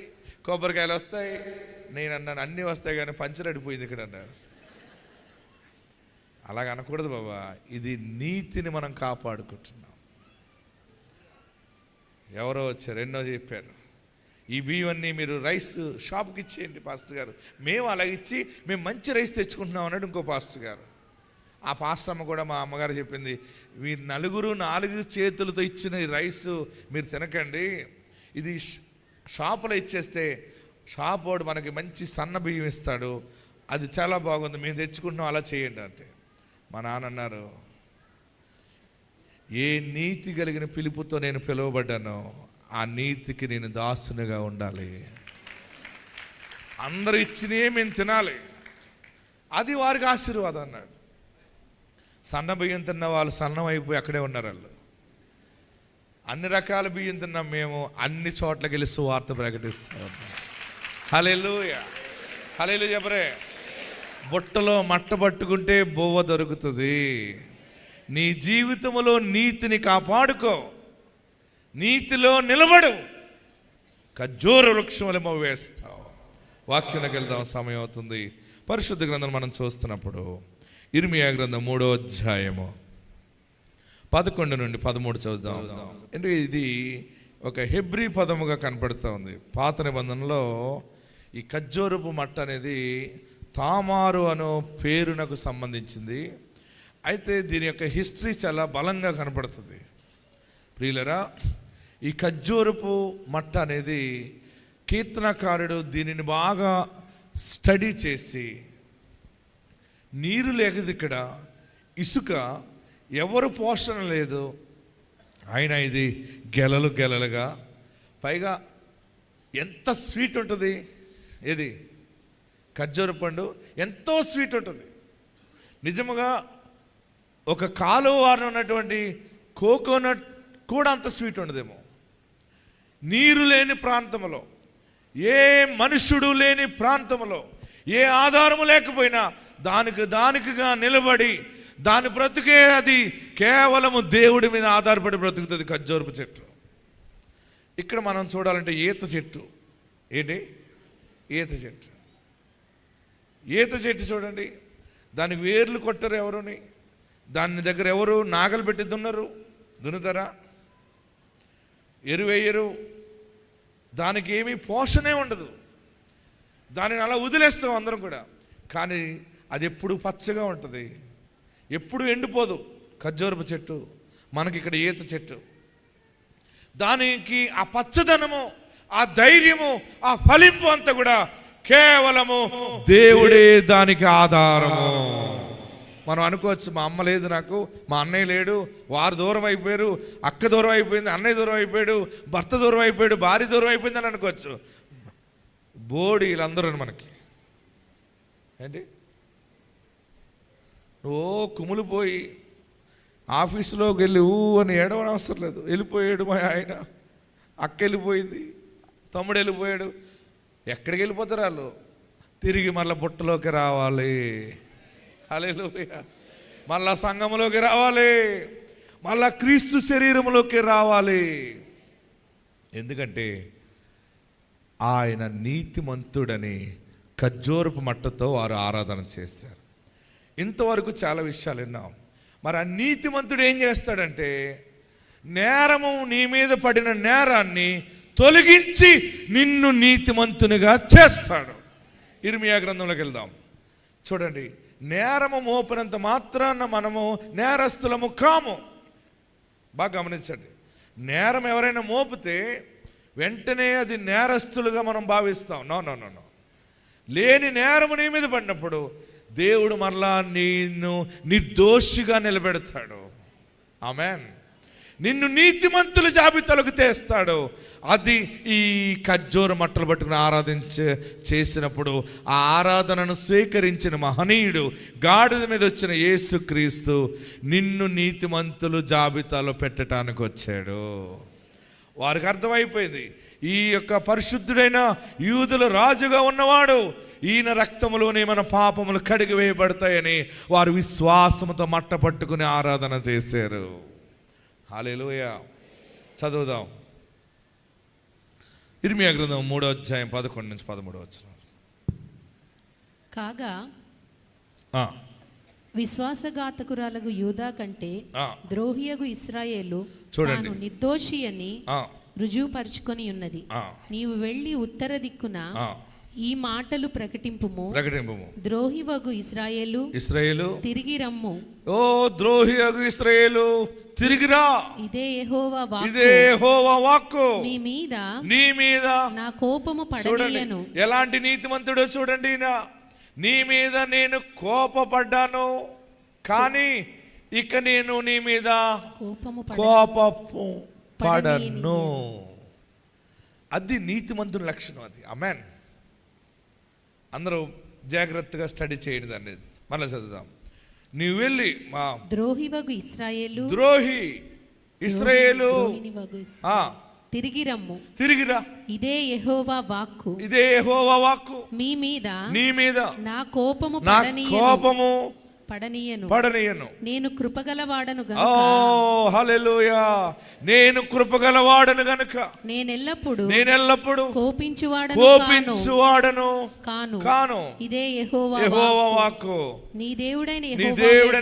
కొబ్బరికాయలు వస్తాయి. నేను అన్నాను, అన్నీ వస్తాయి కానీ పంచర్ అడిపోయింది ఇక్కడ అన్నారు. అలాగ అనకూడదు బాబా. ఇది నీతిని మనం కాపాడుకుంటున్నాం. ఎవరో వచ్చారు, ఎన్నో చెప్పారు, ఈ బియ్యాన్ని మీరు రైస్ షాప్కి ఇచ్చేయండి పాస్టర్ గారు. మేము అలా ఇచ్చి మేము మంచి రైస్ తెచ్చుకుంటున్నాం అన్నాడు ఇంకో పాస్టర్ గారు. ఆ పాస్టర్ అమ్మ కూడా మా అమ్మగారు చెప్పింది, మీరు నలుగురు 4 చేతులతో ఇచ్చిన ఈ రైస్ మీరు తినకండి, ఇది షాపులో ఇచ్చేస్తే షాప్ వాడు మనకి మంచి సన్న బియ్యం ఇస్తాడు, అది చాలా బాగుంది, మేము తెచ్చుకుంటున్నాం, అలా చేయండి అంటే. మా నాన్న అన్నారు, ఏ నీతి కలిగిన పిలుపుతో నేను పిలువబడ్డానో ఆ నీతికి నేను దాసునిగా ఉండాలి. అందరూ ఇచ్చినే మేము తినాలి, అది వారికి ఆశీర్వాదం అన్నాడు. సన్న బియ్యం తిన్న వాళ్ళు సన్నం అయిపోయి అక్కడే ఉన్నారు. వాళ్ళు అన్ని రకాల బియ్యం తిన్నాం, మేము అన్ని చోట్లకి వెళ్ళి సువార్త ప్రకటిస్తూ ఉన్నాం. హల్లెలూయా, హల్లెలూయా చెప్పరే. బుట్టలో మట్ట పట్టుకుంటే బొవ్వ దొరుకుతుంది. నీ జీవితంలో నీతిని కాపాడుకో, నీతిలో నిలబడు, ఖర్జూర వృక్షములేమో వేస్తావు. వాక్యంలోకి వెళ్దాం, సమయం అవుతుంది. పరిశుద్ధ గ్రంథం మనం చూస్తున్నప్పుడు ఇర్మియా గ్రంథం 3వ అధ్యాయము 11 నుండి 13 చదువుదాం. అంటే ఇది ఒక హెబ్రీ పదముగా కనపడుతూ ఉంది. పాత నిబంధనలో ఈ ఖర్జూరపు మట్ట అనేది తామారు అనే పేరునకు సంబంధించింది. అయితే దీని యొక్క హిస్టరీ చాలా బలంగా కనపడుతుంది. ప్రియులరా, ఈ ఖర్జూరపు మట్ట అనేది కీర్తనకారుడు దీనిని బాగా స్టడీ చేసి, నీరు లేదు ఇక్కడ, ఇసుక, ఎవరు పోషణ లేదు, అయినా ఇది గెలలు గెలలుగా, పైగా ఎంత స్వీట్ ఉంటుంది. ఏది? ఖర్జూర పండు ఎంతో స్వీట్ ఉంటుంది. నిజముగా ఒక కాలువవారిన ఉన్నటువంటి కోకోనట్ కూడా అంత స్వీట్ ఉండదేమో. నీరు లేని ప్రాంతంలో, ఏ మనుషుడు లేని ప్రాంతంలో, ఏ ఆధారము లేకపోయినా దానికిగా నిలబడి దాని బ్రతుకే అది కేవలము దేవుడి మీద ఆధారపడి బ్రతుకుతుంది ఖర్జూరపు చెట్టు. ఇక్కడ మనం చూడాలంటే ఈత చెట్టు. ఏంటి? ఈత చెట్టు. ఈత చెట్టు చూడండి, దానికి వేర్లు కొట్టరు ఎవరుని, దాని దగ్గర ఎవరు నాగలు పెట్టి దున్నుతారా? ఎరువేయరు, దానికి ఏమీ పోషణే ఉండదు. దానిని అలా వదిలేస్తాం అందరం కూడా. కానీ అది ఎప్పుడు పచ్చగా ఉంటుంది, ఎప్పుడు ఎండిపోదు. ఖర్జూరపు చెట్టు, మనకి ఇక్కడ ఈత చెట్టు, దానికి ఆ పచ్చదనము, ఆ ధైర్యము, ఆ ఫలింపు అంతా కూడా కేవలము దేవుడే దానికి ఆధారము. మనం అనుకోవచ్చు, మా అమ్మ లేదు, నాకు మా అన్నయ్య లేడు, వారు దూరం అయిపోయారు, అక్క దూరం అయిపోయింది, అన్నయ్య దూరం అయిపోయాడు, భర్త దూరం అయిపోయాడు, భార్య దూరం అయిపోయింది అని అనుకోవచ్చు. బోడి వీళ్ళందరూ మనకి ఏంటి, ఓ కుములిపోయి ఆఫీసులోకి వెళ్ళి అని ఏడవని అవసరం లేదు. వెళ్ళిపోయాడు మా ఆయన, అక్క వెళ్ళిపోయింది, తమ్ముడు వెళ్ళిపోయాడు. ఎక్కడికి వెళ్ళిపోతారు వాళ్ళు? తిరిగి మళ్ళీ బుట్టలోకి రావాలి. హల్లెలూయా. మళ్ళా సంఘంలోకి రావాలి, మళ్ళా క్రీస్తు శరీరంలోకి రావాలి. ఎందుకంటే ఆయన నీతిమంతుడని ఖర్జూరపు మట్టతో వారు ఆరాధన చేశారు. ఇంతవరకు చాలా విషయాలు విన్నాం. మరి ఆ నీతిమంతుడు ఏం చేస్తాడంటే, నేరము నీ మీద పడిన నేరాన్ని తొలగించి నిన్ను నీతిమంతునిగా చేస్తాడు. ఇర్మియా గ్రంథంలోకి వెళ్దాం. చూడండి, నేరము మోపినంత మాత్రాన మనము నేరస్తులము కాము. బాగా గమనించండి, నేరం ఎవరైనా మోపితే వెంటనే అది నేరస్తులుగా మనం భావిస్తాం. No no no no. లేని నేరము నీ మీద పడినప్పుడు దేవుడు మరలా నిన్ను నిర్దోషిగా నిలబెడతాడు. ఆమేన్. నిన్ను నీతిమంతుల జాబితాలకు తెస్తాడు. అది ఈ ఖర్జూర మట్టలు పట్టుకుని చేసినప్పుడు ఆ ఆరాధనను స్వీకరించిన మహనీయుడు, గాడిద మీద వచ్చిన యేసుక్రీస్తు నిన్ను నీతిమంతులు జాబితాలో పెట్టడానికి వచ్చాడు. వారికి అర్థమైపోయింది, ఈ యొక్క పరిశుద్ధుడైన యూదుల రాజుగా ఉన్నవాడు, ఈయన రక్తములోనే మన పాపములు కడిగి వేయబడతాయని వారు విశ్వాసముతో మట్ట పట్టుకుని ఆరాధన చేశారు. హల్లెలూయా. చదువుదాం. ఇర్మియా గ్రంథం 3వ అధ్యాయం 11 నుంచి 13 వచనం. కాగా విశ్వాసఘాతకురాలకు యూదా కంటే ద్రోహియగు ఇశ్రాయేలు తాను నిర్దోషి అని రుజువుపరుచుకొని ఉన్నది. నీవు వెళ్ళి ఉత్తర దిక్కున ఈ మాటలు ప్రకటింపుము. ద్రోహివగు ఇశ్రాయేలు తిరిగి రమ్ము. ఓ ద్రోహియగు ఇశ్రాయేలు తిరిగిరా. ఇదే యెహోవా వాక్కు. నీ మీద నా కోపము పడనీయను. ఎలాంటి నీతిమంతుడో చూడండి. నీ మీద నేను కోపపడ్డాను, కానీ ఇక నేను నీ మీద కోపము పడను. అది నీతిమంతుని లక్షణం. అది ఆమేన్. అందరూ జాగ్రత్తగా స్టడీ చేయండి దాన్ని. మళ్ళీ చదువుదాం. నీవు వెళ్ళి మా ద్రోహివగు ఇశ్రాయేలు తిరిగిరా. ఇదే యెహోవా వాక్కు. నీ మీద నా కోపము పడనీయను. నేను కృపగలవాడను గనుక. ఓ హల్లెలూయా. నేను కృపగలవాడను గనుక నేనెల్లప్పుడు కోపించువాడను కాను. ఇదే యెహోవా వాక్కు. నీ దేవుడైన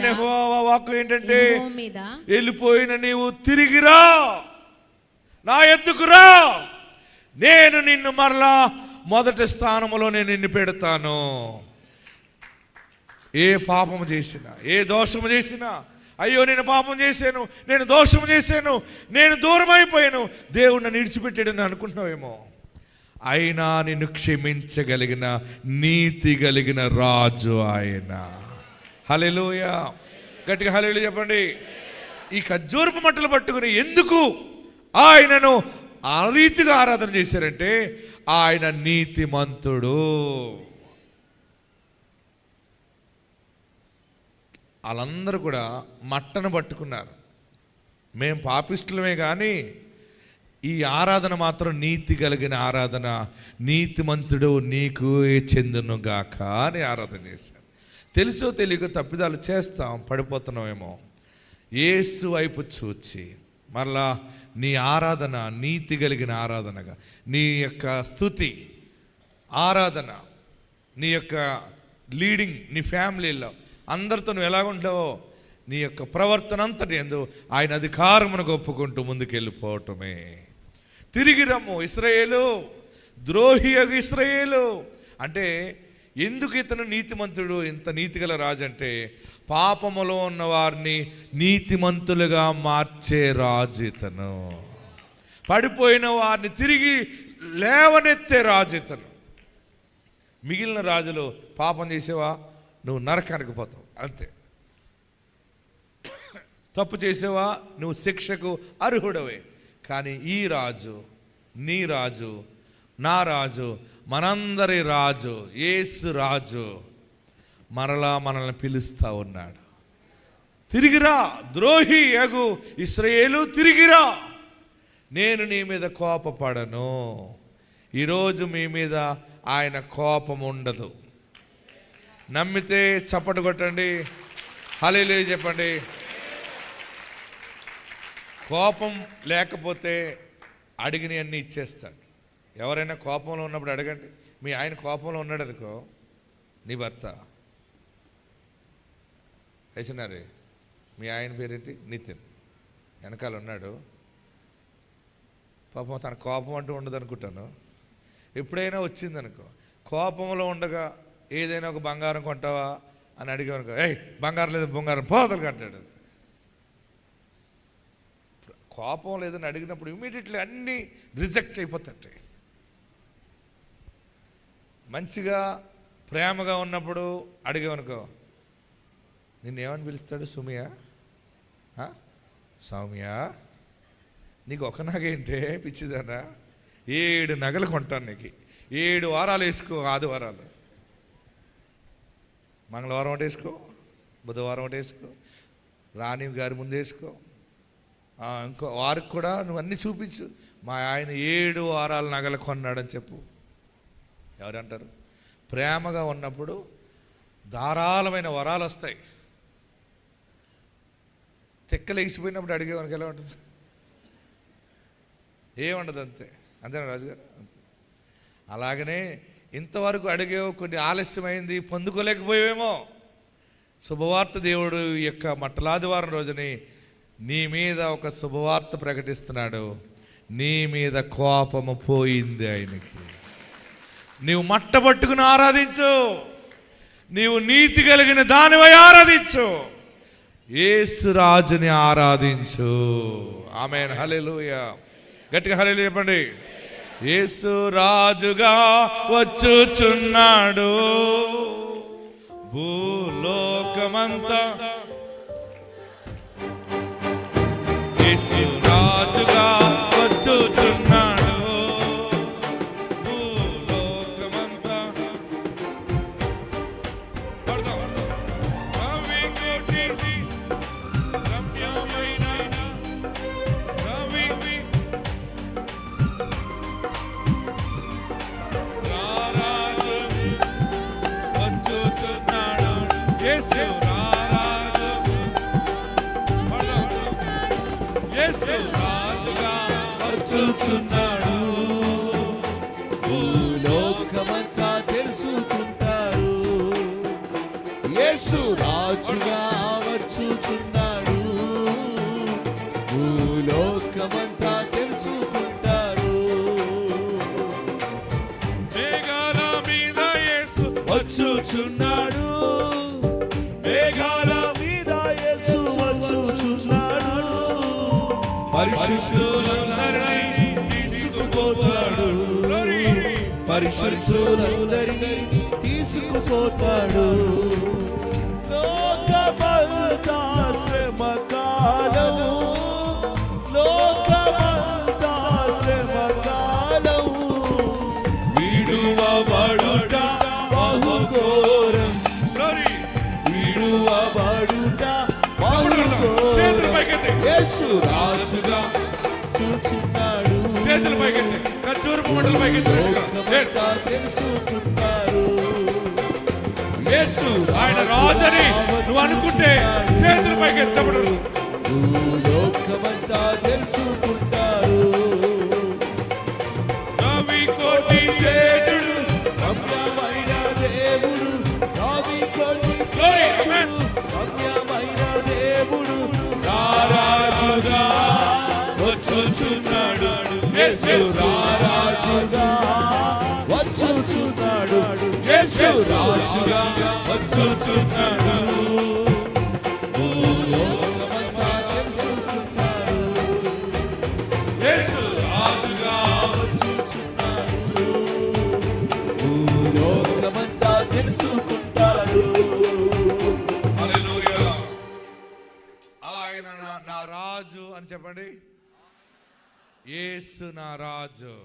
యెహోవా వాక్కు ఏంటంటే, వెళ్ళిపోయిన నీవు తిరిగిరా, నా ఎద్దుకు రా, నేను నిన్ను మరలా మొదటి స్థానములో నేను నిన్ను పెడతాను. ఏ పాపము చేసినా, ఏ దోషము చేసినా, అయ్యో నేను పాపం చేశాను, నేను దోషము చేశాను, నేను దూరం అయిపోయాను, దేవుడు నన్ను విడిచిపెట్టాడని అనుకుంటున్నావేమో. అయినా నిన్ను క్షమించగలిగిన నీతి కలిగిన రాజు ఆయన. హల్లెలూయా. గట్టిగా హల్లెలూయా చెప్పండి. ఈ ఖర్జూరపు మట్టలు పట్టుకుని ఎందుకు ఆయనను ఆ రీతిగా ఆరాధన చేశారంటే, ఆయన నీతిమంతుడు. వాళ్ళందరూ కూడా మట్టను పట్టుకున్నారు. మేము పాపిష్టులమే, కానీ ఈ ఆరాధన మాత్రం నీతి కలిగిన ఆరాధన, నీతిమంతుడు నీకు చెందును గాక అని ఆరాధన చేశారు. తెలుసో తెలియక తప్పిదాలు చేస్తాం, పడిపోతున్నామేమో. యేసు వైపు చూచి మరలా నీ ఆరాధన నీతి కలిగిన ఆరాధనగా, నీ యొక్క స్తుతి ఆరాధన, నీ యొక్క లీడింగ్, నీ ఫ్యామిలీలో అందరితో నువ్వు ఎలాగుంటావో నీ యొక్క ప్రవర్తన అంతటి ఎందు ఆయన అధికారమును ఒప్పుకుంటూ ముందుకెళ్ళిపోవటమే. తిరిగి రమ్ము ఇశ్రాయేలు, ద్రోహి ఇశ్రాయేలు అంటే ఎందుకు ఇతను నీతిమంతుడు, ఇంత నీతిగల రాజు అంటే పాపములో ఉన్న వారిని నీతిమంతులుగా మార్చే రాజు ఇతను. పడిపోయిన వారిని తిరిగి లేవనెత్తే రాజు ఇతను. మిగిలిన రాజులు పాపం చేసేవా నువ్వు నరకానికి పోతావు అంతే, తప్పు చేసేవా నువ్వు శిక్షకు అర్హుడవే. కానీ ఈ రాజు, నీ రాజు, నా రాజు, మనందరి రాజు, యేసు రాజు మరలా మనల్ని పిలుస్తూ ఉన్నాడు. తిరిగిరా ద్రోహి యగు ఇశ్రాయేలు, తిరిగిరా, నేను నీ మీద కోపపడను. ఈరోజు మీ మీద ఆయన కోపం ఉండదు. నమ్మితే చప్పటు కొట్టండి, హల్లెలూయా చెప్పండి. కోపం లేకపోతే అడిగినవన్నీ ఇచ్చేస్తాడు. ఎవరైనా కోపంలో ఉన్నప్పుడు అడగండి. మీ ఆయన కోపంలో ఉన్నాడు అనుకో, నీ భర్త వేసినారే, మీ ఆయన పేరేంటి, నితిన్, వెనకాల ఉన్నాడు. పాపం తన కోపం అంటూ ఉండదు అనుకుంటాను. ఎప్పుడైనా వచ్చిందనుకో, కోపంలో ఉండగా ఏదైనా ఒక బంగారం కొంటావా అని అడిగామనుకో, ఏయ్ బంగారం లేదు, బంగారం పోతలు అంటాడు. కోపం లేదని అడిగినప్పుడు ఇమీడియట్లీ అన్నీ రిజెక్ట్ అయిపోతుంటాయి. మంచిగా ప్రేమగా ఉన్నప్పుడు అడిగామనుకో, నిన్నేమని పిలుస్తాడు, సుమియా, సౌమ్య, నీకు ఒక నగేంటే పిచ్చిదానా, 7 నగలు కొంటాను నీకు, 7 వారాలు వేసుకో, ఆదివారాలు, మంగళవారం ఒకటి వేసుకో, బుధవారం ఒకటి వేసుకో, రాణి గారి ముందు వేసుకో, ఇంకో వారికి కూడా నువ్వు అన్నీ చూపించు. మా ఆయన 7 వారాల నగలు కొన్నాడని చెప్పు. ఎవరంటారు? ప్రేమగా ఉన్నప్పుడు ధారాళమైన వరాలు వస్తాయి. తెక్కలు వేసిపోయినప్పుడు అడిగేవానికి ఎలా ఉంటుంది? ఏముండదు, అంతే. అంతేనా రాజుగారు? అలాగనే ఇంతవరకు అడిగేవో, కొన్ని ఆలస్యమైంది, పొందుకోలేకపోయావేమో. శుభవార్త దేవుడు యొక్క మట్టలాదివారం రోజుని నీ మీద ఒక శుభవార్త ప్రకటిస్తున్నాడు. నీ మీద కోపము పోయింది ఆయనకి. నీవు మట్టబట్టుకుని ఆరాధించు, నీవు నీతి కలిగిన దానివై ఆరాధించు, యేసు రాజుని ఆరాధించు. ఆమేన్, హల్లెలూయా. గట్టిగా హల్లెలూయా చెప్పండి. యేసు రాజుగా వచ్చుచున్నాడు, భూలోకమంతా యేసు రాజుగా వచ్చుచున్నాడు, భూలోకమంతా రవికోటి రమ్యమైన రవి రారాజు వచ్చుచున్నాడు, యేసు రారాజు, యేసు రాజుగా వచ్చుచున్నాడు, భూలోకమంతా తెలుసుకుంటారు, యేసు రాజుగా వచ్చుచున్నాడు, భూలోకమంతా తెలుసుకుంటారు. మేఘాల మీద యేసు వచ్చుచున్నాడు, మేఘాల మీద యేసు వచ్చుచున్నాడు, పరిశుద్ధులందరినీ తీసుకుపోతాడు, పరిశుద్ధులందరినీ తీసుకుపోతాడు. లోకమంతా శ్రమ కాలము, లోకమంతా శ్రమ కాలము, విడువబడుట బహుఘోరం, విడువబడుట బహుఘోరం. యేసు రాజుగా చూచున్నాడు, చేతులు పైకెత్తి, ఖర్జూరపు మంటలు పైకెత్తి. తెలుసుకుంటారు, యేసు ఆయన రాజని నువ్వు అనుకుంటే చేతులు పైకెత్తబడు. భూలోకమంతా తెలుసుకుంటారు. రవికోటి తేజుడు, రమ్యమైన దేవుడు, రవికోటి తేజుడు, రమ్యమైన దేవుడు, రారాజుగా వచ్చుచున్నాడు, యేసు రారాజుగా వచ్చుచున్నాడు, యేసు యేసు రాజుగా వచ్చుచున్నాడు. భూలోకమంతా తెలుసుకున్నాడు. యేసు రాజుగా వచ్చుచున్నాడు. భూలోకమంతా తెలుసుకుంటాడు. హల్లెలూయా. ఆయన నా రాజు అని చెప్పండి. యేసు నా రాజు.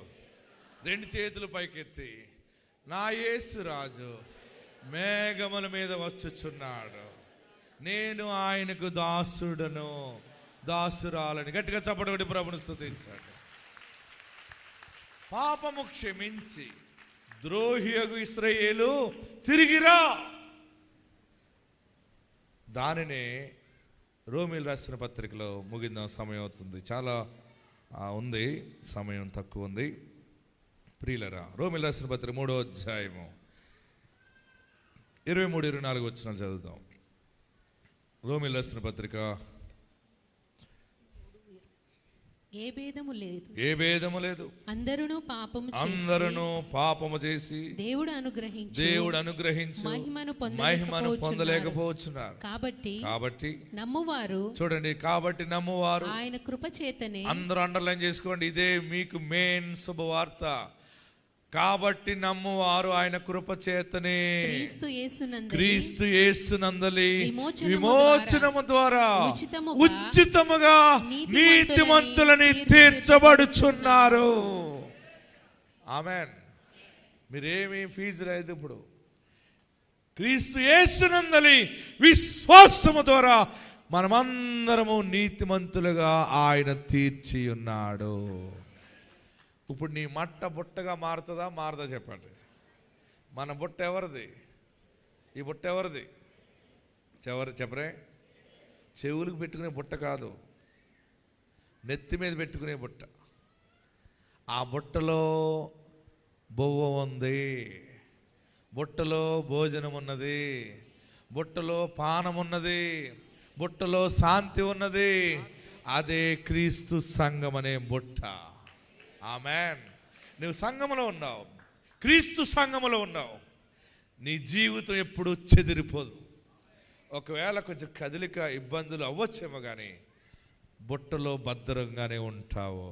రెండు చేతులు పైకెత్తి, నా యేసు రాజు మేఘముల మీద వచ్చుచున్నాడు, నేను ఆయనకు దాసుడను దాసురాలని. గట్టిగా చప్పటి కొట్టి ప్రభుని స్తుతించండి. పాపము క్షమించి ద్రోహియగు ఇశ్రాయేలు తిరిగిరా. దానినే రోమీలు రాసిన పత్రికలో ముగిందాం, సమయం అవుతుంది, చాలా ఉంది, సమయం తక్కువ ఉంది. ప్రియులరా, రోమీలు రాసిన పత్రిక 3వ అధ్యాయము 23-24 వచనాలు చదువుదాం. రోమీలు రాసిన పత్రిక. ఏ భేదము లేదు, ఏ భేదము లేదు, అందరూ పాపము చేసి దేవుడు అనుగ్రహించు మహిమను పొందలేకపోతున్నారు. కాబట్టి నమ్మువారు, చూడండి, కాబట్టి నమ్మువారు ఆయన కృప చేతనే. అందరూ అండర్లైన్ చేసుకోండి, ఇదే మీకు మెయిన్ శుభవార్త. కాబట్టి నమ్మువారు ఆయన కృప చేతనే క్రీస్తు యేసునందలి విమోచనము ద్వారా ఉచితముగా నీతిమంతులని తీర్చబడుచున్నారు. ఆమేన్. మీరేమీ ఫీజు లేదు. ఇప్పుడు క్రీస్తు యేసునందలి విశ్వాసము ద్వారా మనమందరము నీతిమంతులుగా ఆయన తీర్చి ఉన్నాడు. ఇప్పుడు నీ మట్ట బుట్టగా మారుతుందా మారదా చెప్పండి. మన బుట్ట ఎవరిది? ఈ బుట్ట ఎవరిది? చెప్పరే. చెవులకు పెట్టుకునే బుట్ట కాదు, నెత్తి మీద పెట్టుకునే బుట్ట. ఆ బుట్టలో బొవ్వ ఉంది, బుట్టలో భోజనం ఉన్నది, బుట్టలో పానం ఉన్నది, బుట్టలో శాంతి ఉన్నది. అదే క్రీస్తు సంఘం అనే బుట్ట. ఆమేన్. నువ్వు సంఘములో ఉన్నావు, క్రీస్తు సంఘములో ఉన్నావు. నీ జీవితం ఎప్పుడు చెదిరిపోదు. ఒకవేళ కొంచెం కదలిక ఇబ్బందులు అవ్వచ్చేమో కానీ బుట్టలో భద్రంగానే ఉంటావు.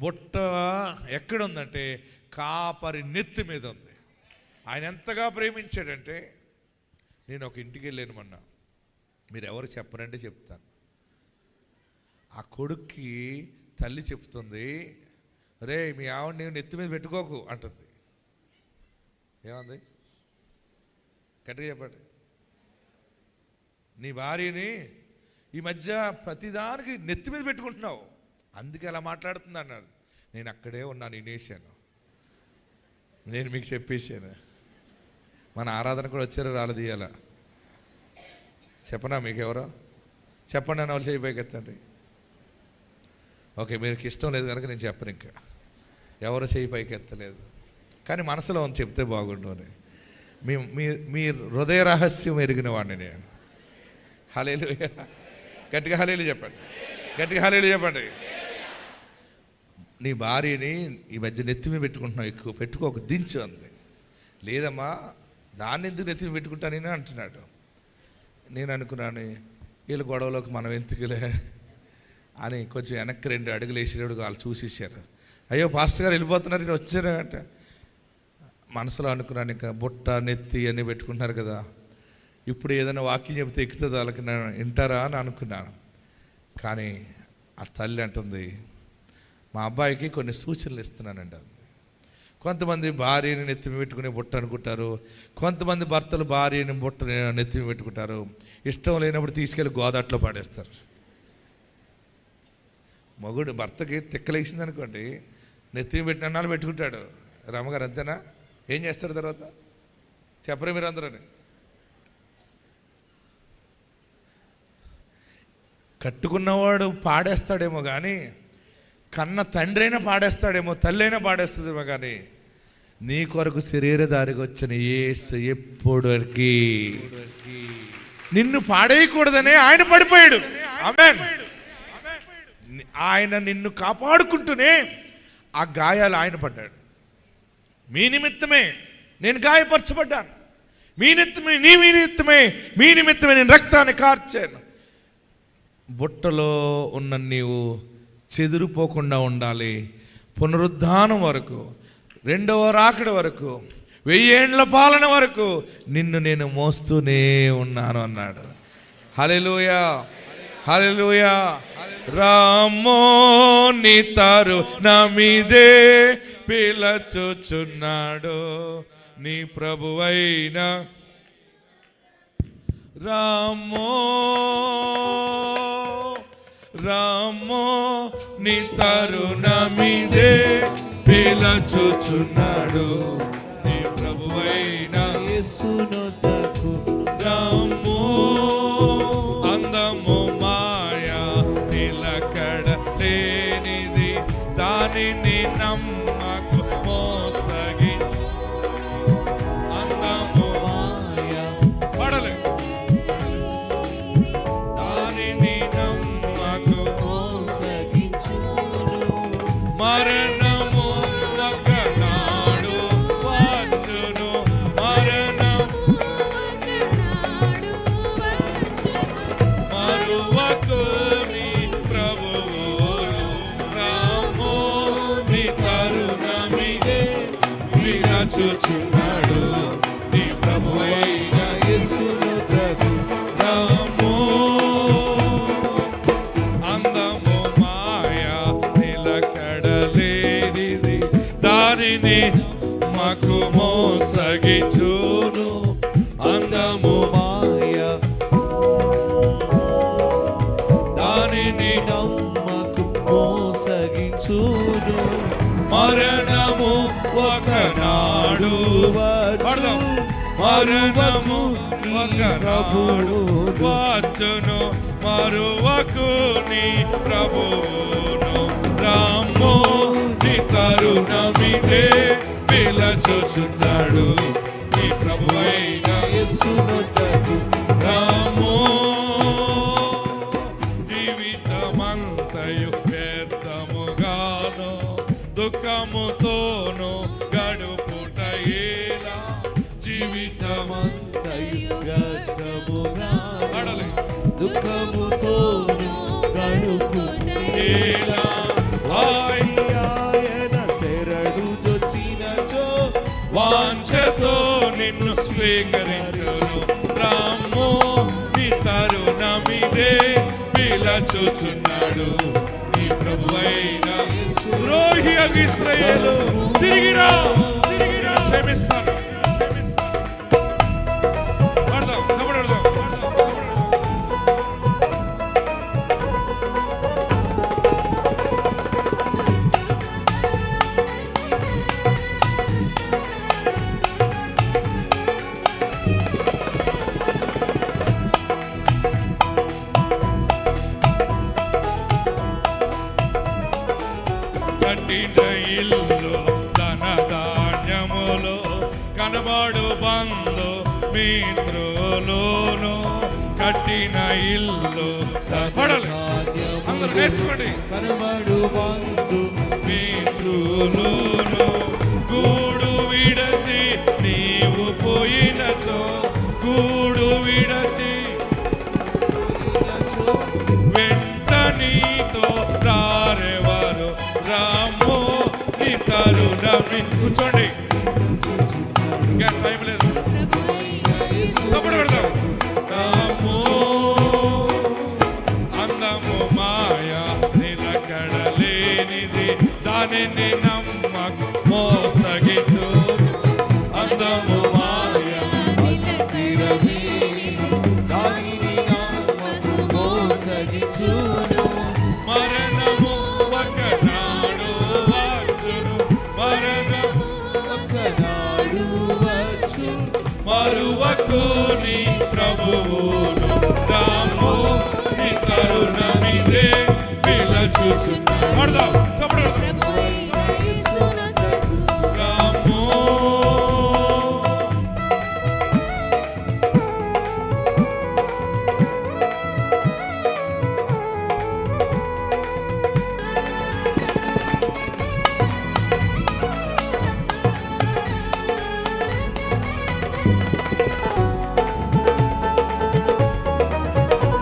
బుట్ట ఎక్కడుందంటే కాపరి నెత్తి మీద ఉంది. ఆయన ఎంతగా ప్రేమించాడంటే, నేను ఒక ఇంటికి వెళ్ళాను మొన్న, మీరు ఎవరు చెప్పరంటే చెప్తాను. ఆ కొడుక్కి తల్లి చెప్తుంది, రే మీ ఆవిడ నేను నెత్తి మీద పెట్టుకోకు అంటుంది. ఏమంది? గట్టిగా చెప్పండి. నీ భార్యని ఈ మధ్య ప్రతిదానికి నెత్తి మీద పెట్టుకుంటున్నావు, అందుకే అలా మాట్లాడుతుంది అన్నాడు. నేను అక్కడే ఉన్నాను, వినేశాను, నేను మీకు చెప్పేశాను. మన ఆరాధన కూడా వచ్చారో రాలేదు ఇవాళ. చెప్పనా మీకు ఎవరో? చెప్పండి అని వాళ్ళు చేయబోకెత్తండి. ఓకే, మీకు ఇష్టం లేదు కనుక నేను చెప్పను. ఇంకా ఎవరు చేయి పైకి ఎత్తలేదు, కానీ మనసులో ఉంది చెప్తే బాగుండు అని. మీ హృదయ రహస్యం ఎరిగిన వాడిని నేను. హల్లెలూయా. గట్టిగా హల్లెలూయా చెప్పండి, గట్టిగా హల్లెలూయా చెప్పండి. నీ భార్యని ఈ మధ్య నెత్తి మీద పెట్టుకుంటున్నావు, ఎక్కువ పెట్టుకోక దించు అంది. లేదమ్మా, దాన్ని ఎందుకు నెత్తి మీద పెట్టుకుంటానని అంటున్నాడు. నేను అనుకున్నాను, వీళ్ళ గొడవలోకి మనం ఎందుకులే అని కొంచెం వెనక్కి 2 అడుగులు వేసేటప్పుడు వాళ్ళు చూసేసారు. అయ్యో పాస్టర్ గారు వెళ్ళిపోతున్నారు, నేను వచ్చాను అంటే మనసులో అనుకున్నాను, ఇంకా బుట్ట నెత్తి అన్నీ పెట్టుకుంటున్నారు కదా, ఇప్పుడు ఏదైనా వాక్యం చెబితే ఎక్కుతుంది వాళ్ళకి, వింటారా అని అనుకున్నాను. కానీ ఆ తల్లి అంటుంది, మా అబ్బాయికి కొన్ని సూచనలు ఇస్తున్నానండి అంది. కొంతమంది భార్యని నెత్తిమి పెట్టుకునే బుట్ట అనుకుంటారు, కొంతమంది భర్తలు భార్యని బుట్ట నెత్తిమి పెట్టుకుంటారు. ఇష్టం లేనప్పుడు తీసుకెళ్ళి గోదాట్లో పాడేస్తారు. మగుడు భర్తకి తిక్కలేసింది అనుకోండి, నెత్తిమి పెట్టిన అన్నాలు పెట్టుకుంటాడు. రమ్మగారు అంతేనా? ఏం చేస్తాడు తర్వాత? చెప్పరే మీరు అందరూ. కట్టుకున్నవాడు పాడేస్తాడేమో కానీ, కన్న తండ్రి అయినా పాడేస్తాడేమో, తల్లి అయినా పాడేస్తుందేమో కానీ, నీ కొరకు శరీరధారికి వచ్చిన యేసు ఎప్పటికీ నిన్ను పాడేయకూడదనే ఆయన పడిపోయాడు. ఆమేన్. ఆయన నిన్ను కాపాడుకుంటూనే ఆ గాయాలు ఆయన పడ్డాడు. మీ నిమిత్తమే నేను గాయపరచబడ్డాను, మీ నిమిత్తమే నేను రక్తాన్ని కార్చాను. బుట్టలో ఉన్న నీవు చెదిరిపోకుండా ఉండాలి. పునరుద్ధానం వరకు, రెండవ రాకడ వరకు, 1000 ఏండ్ల పాలన వరకు నిన్ను నేను మోస్తూనే ఉన్నాను అన్నాడు. హల్లెలూయా, హల్లెలూయా. రామో నీ తరుణమిదే పిలచుచున్నాడు నీ ప్రభువైన రామో, రామో నీ తరుణమిదే పిలచుచున్నాడు నీ ప్రభువైన యేసునొద్దకు రామో. అందము మాయా నిలకడ లేనిది, దానిని నమ్మకు మోసగించు. అందము మాయా పడలే, దానిని నమ్మకు మోసగించును. మరణము ఒకనాడు వచ్చును, మరణము మరువకు నీ ప్రభువును. రామో నీ తరుణమిదే పిలచుచున్నాడు నీ ప్రభువైన యేసునొద్దకు రామో. అందము మాయా నిలకడలేనిది, దానిని మాకు మోసగించును. అందము మాయా దానిని నమ్మకు మోసగించును. మరణము ఒకనాడు పడదాం. మరణము ఒకనాడు వచ్చును, మరువకు నీ ప్రభువును. రామో నీ తరుణమిదే పిలచుచున్నాడు నీ ప్రభువైన యేసునొద్దకు రామో. జీవితమంతయు వ్యర్థముగాను దుఃఖముతోను గడుపుట ఎలా. జీవితమంతయు వ్యర్థముగా పడలే దుఃఖముతోను గడుపుటేలా. ఆయన శరణు దొచ్చినచో వాంఛతో నిన్ను స్వీకరించును. రామో నీ తరుణమిదే పిలచుచున్నాడు నీ ప్రభువైన ద్రోహి అగు ఇశ్రాయేలు, తిరిగిరా, తిరిగిరా, క్షమిస్తాను. పడదాం, చప్పడదాం. కట్టిన ఇల్లు ధన ధాన్యములు కనబడు బంధు మిత్రులోను. కట్టిన ఇల్లు పడలే, అందరూ నేర్చుకోండి. కనబడు బంధు మిత్రులోను గూడు విడచి నీవు పోయినచో, గూడు విడచి వెంట నీతో రారెవరు. రామో నీ తరుణమి. కూర్చోండి, ఇంకా టైం లేదు, చప్పుడు పెడదాం. రామో అందము మాయా నిలకడలేనిది, దానిని నమ్మకు మోసగించు. అందము మాయా స్థిరమే దానిని నమ్మకు మోసగించును. మరణము ఒకనాడు వచ్చును, మరణము ఒకనాడు వచ్చు మరువకు నీ ప్రభువును. రామో నీ తరుణమిదే పిలచుచున్నాడు. పడదాం, చప్పుడు పెడదాం.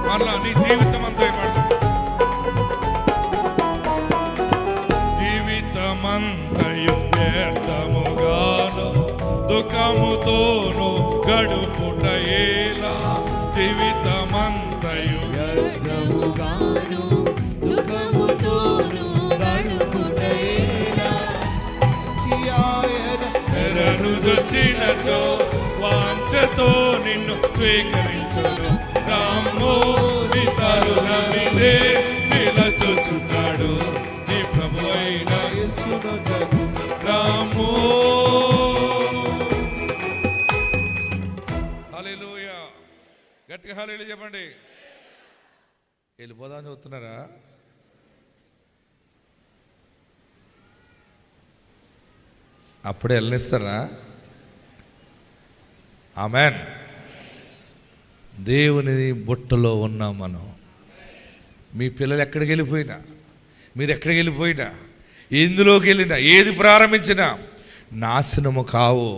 మరలా నీ జీవితం అంతా జీవితమంతయు వ్యర్థముగాను దుఃఖముతోను గడుపుట ఎలా జీవితమంతయు వ్యర్థముగాను దుఃఖముతోను గడుపుట ఎలా చెరనుదొచ్చినచో వాంఛతో నిన్ను స్వీకరించును రామో నీ తరుణమిదే నిలచుచున్నాడు నీ ప్రభు అయిన యేసునొద్దకు రామో. హల్లెలూయా, గట్టిగా హల్లెలూయా చెప్పండి. వెళ్ళిపోదామని చూస్తున్నారా? అప్పుడే వెళ్ళనిస్తారా? ఆమెన్. దేవుని బుట్టలో ఉన్నాం మనం. మీ పిల్లలు ఎక్కడికి వెళ్ళిపోయినా, మీరు ఎక్కడికి వెళ్ళిపోయినా, ఎందులోకి వెళ్ళినా, ఏది ప్రారంభించినా నాశనము కావు.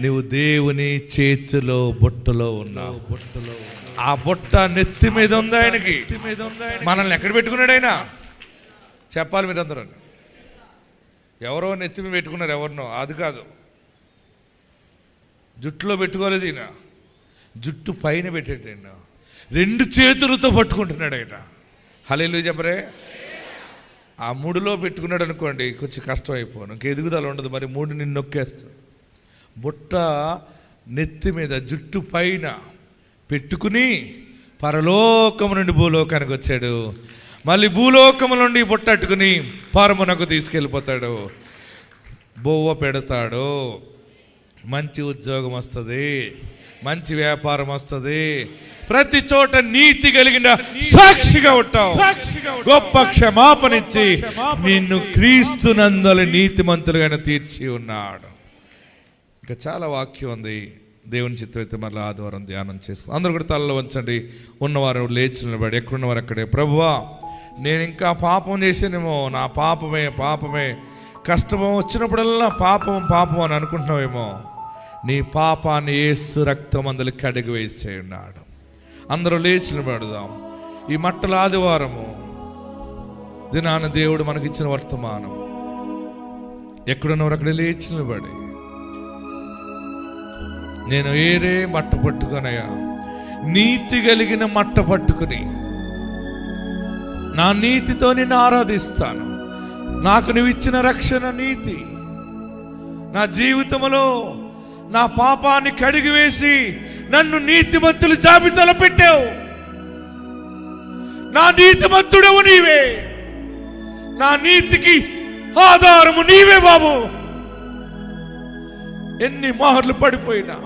నువ్వు దేవుని చేతిలో బుట్టలో ఉన్నావు. ఆ బుట్ట నెత్తి మీద ఉంది ఆయనకి. మనల్ని ఎక్కడ పెట్టుకున్నాడు ఆయన? చెప్పాలి మీరందరూ. ఎవరో నెత్తి మీద పెట్టుకున్నారు, ఎవరినో అది కాదు. జుట్టులో పెట్టుకోలేదు ఈయన, జుట్టు పైన పెట్టాడు ఆయన. 2 చేతులతో పట్టుకుంటున్నాడు ఆయన. హల్లెలూయా చెప్పరే. ఆ ముడిలో పెట్టుకున్నాడు అనుకోండి, కొంచెం కష్టం అయిపోను, ఇంక ఎదుగుదల ఉండదు. మరి ముడి నిన్ను నొక్కేస్తుంది. బుట్ట నెత్తి మీద జుట్టు పైన పెట్టుకుని పరలోకము నుండి భూలోకానికి వచ్చాడు. మళ్ళీ భూలోకము నుండి బుట్టట్టుకుని పరమునకు తీసుకెళ్ళిపోతాడు. బొవ్వ పెడతాడు, మంచి ఉద్యోగం వస్తుంది, మంచి వ్యాపారం వస్తుంది, ప్రతి చోట నీతి కలిగిన సాక్షిగా ఉంటావు. గొప్ప క్షమాపణిచ్చి నిన్ను క్రీస్తునందలి నీతిమంతులుగా తీర్చి ఉన్నాడు. ఇంకా చాలా వాక్యం ఉంది. దేవుని చిత్తం అయితే మళ్ళీ ఆదివారం ధ్యానం చేస్తాం. అందరూ కూడా తలలో వంచండి. ఉన్నవారు లేచి నిలబడి, ఎక్కడున్నవారు అక్కడే. ప్రభువా, నేను ఇంకా పాపం చేసానేమో, నా పాపమే కష్టం వచ్చినప్పుడల్లా పాపం అని అనుకుంటున్నావేమో. నీ పాపాన్ని యేసు రక్తం అందులో కడిగి వేసే ఉన్నాడు. అందరూ లేచి నిలబడదాం. ఈ మట్టల ఆదివారము దినాన దేవుడు మనకిచ్చిన వర్తమానం. ఎక్కడున్నవారు అక్కడే లేచి నిలబడి, నేను ఏరే మట్ట పట్టుకునయా, నీతి కలిగిన మట్ట పట్టుకుని నా నీతితో నిన్ను ఆరాధిస్తాను. నాకు నువ్వు ఇచ్చిన రక్షణ నీతి. నా జీవితంలో నా పాపాన్ని కడిగివేసి నన్ను నీతిమంతుల జాబితాలో పెట్టావు. నా నీతిమంతుడవు నీవే, నా నీతికి ఆధారము నీవే బాబు. ఎన్ని మార్లు పడిపోయినా,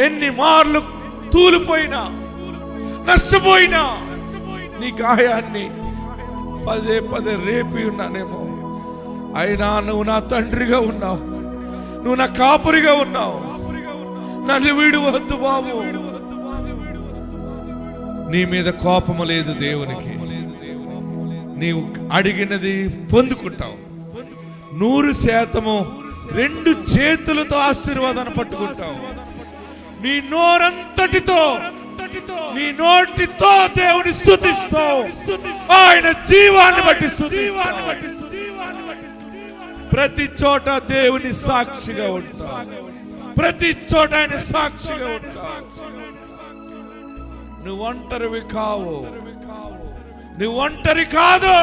ఎన్ని మార్లు తూలిపోయినా, నష్టపోయినా, నీ గాయాన్ని పదే రేపి ఉన్నానేమో, అయినా నువ్వు నా తండ్రిగా ఉన్నావు, నువ్వు నా కాపురిగా ఉన్నావు. నన్ను విడువద్దు బాబు. నీ మీద కోపము లేదు దేవునికి. నీవు అడిగినది పొందుకుంటావు. 100% 2 చేతులతో ఆశీర్వాదాన్ని పట్టుకుంటావు. నీ నోరంతటితో, నీ నోటితో దేవుని స్తుతిస్తావు. ఆయన జీవాన్ని బట్టి స్తుతిస్తావు. ప్రతి చోట దేవుని సాక్షిగా ఉంటావు. ప్రతి చోట ఆయన సాక్షిగా ఉంటావు. నువ్వు ఒంటరివి కావు, నువ్వు ఒంటరి కాదు.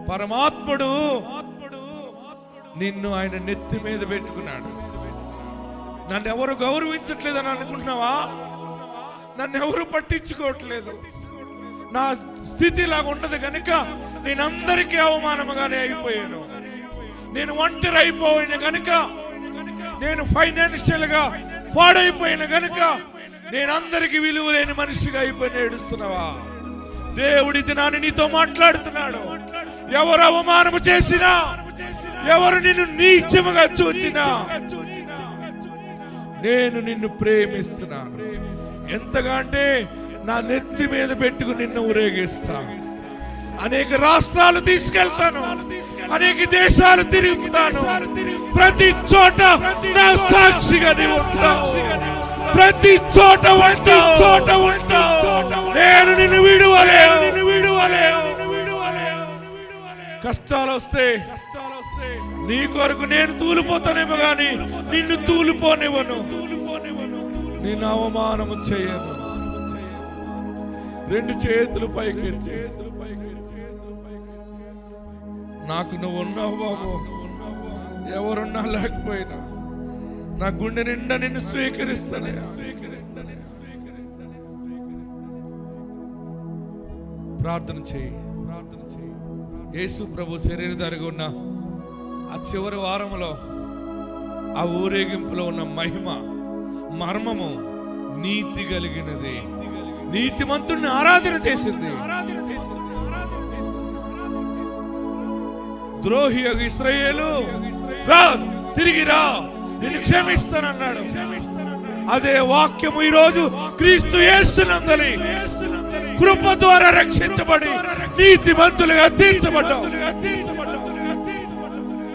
పరమాత్ముడు నిన్ను ఆయన నెత్తి మీద పెట్టుకున్నాడు. నన్ను ఎవరు గౌరవించట్లేదని అనుకుంటున్నావా? నన్ను ఎవరు పట్టించుకోవట్లేదు. నా స్థితి లాగా ఉండదు కనుక నేను అందరికీ అవమానముగానే అయిపోయాను. నేను ఒంటరి అయిపోయిన కనుక, నేను ఫైనాన్షియల్ గా పాడైపోయిన కనుక నేను అందరికి విలువ లేని మనిషిగా అయిపోయిన ఏడుస్తున్నావా? దేవుడి దినాన్ని నీతో మాట్లాడుతున్నాడు. ఎవరు అవమానము చేసినా, ఎవరు నిన్ను నీచముగా చూచినా, నేను నిన్ను ప్రేమిస్తున్నాను. ఎంతగా అంటే నా నెత్తి మీద పెట్టుకుని నిన్ను ఊరేగిస్తా. అనేక రాష్ట్రాలు తీసుకెళ్తాను, అనేక దేశాలు తిరుగుతాను. ప్రతి చోట నా సాక్షిగా నీవు ఉంటావు. ప్రతి చోట ఉంటావు. నేను నిన్ను విడువలేను. కష్టాలు వస్తే నీ కొరకు నేను తూలిపోతానేమో గాని నిన్ను తూలిపోనివ్వను. నిన్ను అవమానము చేయను. రెండు చేతులు పైకెత్తి, నాకు నువ్వు ఉన్నావు బాబు. ఎవరున్నా లేకపోయినా నా గుండె నిండా నిన్ను స్వీకరిస్తానే. ప్రార్థన చేయి. యేసు ప్రభు శరీరధారిగా ఉన్న ఆ చివరి వారంలో ఆ ఊరేగింపులో ఉన్న మహిమ, మర్మము నీతి కలిగినది. నీతిమంతుడిని ఆరాధన చేసింది. ద్రోహి ఇశ్రాయేలు రా, తిరిగి రా, నేను క్షమిస్తానన్నాడు. అదే వాక్యము ఈరోజు క్రీస్తు యేసునందని కృప ద్వారా రక్షించబడి నీతిమంతులుగా తీర్చబడ్డావు.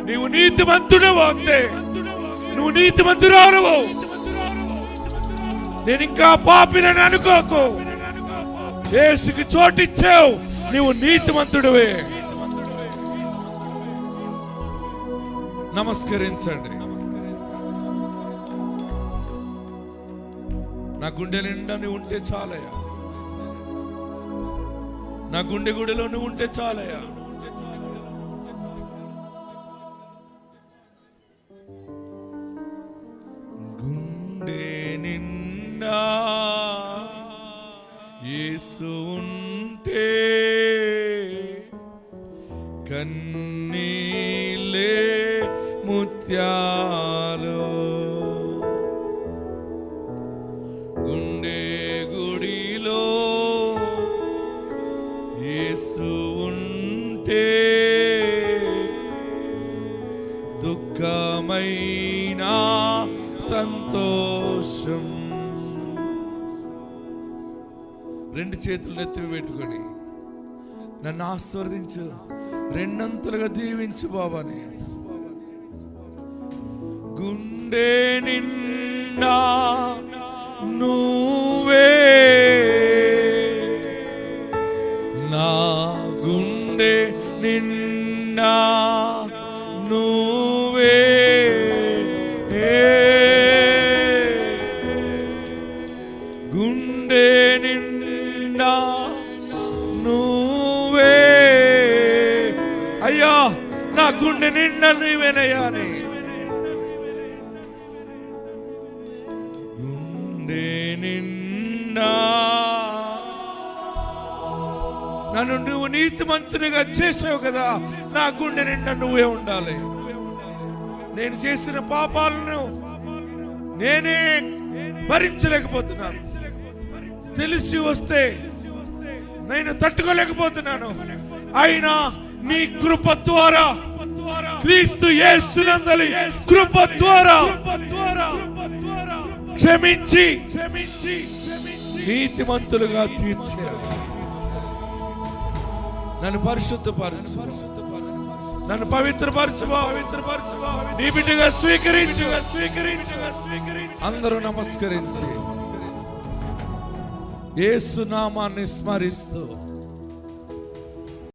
నీవు నీతిమంతుడవు, అంతే. నువ్వు నీతిమంతురాలువు. నేను ఇంకా పాపినని అనుకోకు. యేసుకి చోటిచ్చావు, నీవు నీతిమంతుడివే. నమస్కరించండి. నా గుండె నిండా నువ్వు ఉంటే చాలయ్యా. నా గుండె గుడిలో నువ్వు ఉంటే చాలయ్యా. గుండె నిండా యేసు ఉంటే కన్నీలే ముత్యాలు. గుండె గుడిలో యేసు ఉంటే దుఃఖమైన సంతోషం. రెండు చేతులు నెత్తి పెట్టుకొని నన్ను ఆశీర్వదించు, రెండంతలుగా దీవించు బాబాని. గుండె నిండా నువ్వే, నా గుండె నిండా నువ్వే, గుండె నిండా నువ్వే అయ్యా. నా గుండె నిండా నువ్వేనయ్యా. గుండె నిండా నన్ను నువ్వు నీతిమంతునిగా చేసావు కదా. నా గుండె నిండా నువ్వే ఉండాలి. నేను చేసిన పాపాలను నేనే భరించలేకపోతున్నాను. తెలిసి వస్తే నేను తట్టుకోలేకపోతున్నాను. అయినా నీ కృప ద్వారా, క్రీస్తు యేసునందలి కృప ద్వారా క్షమించి నీతిమంతులుగా తీర్చారు. నన్ను పరిశుద్ధపరచు, నన్ను పవిత్రపరచు, నీ బిడ్డగా స్వీకరించు. అందరూ నమస్కరించి యేసు నామాన్ని స్మరిస్తూ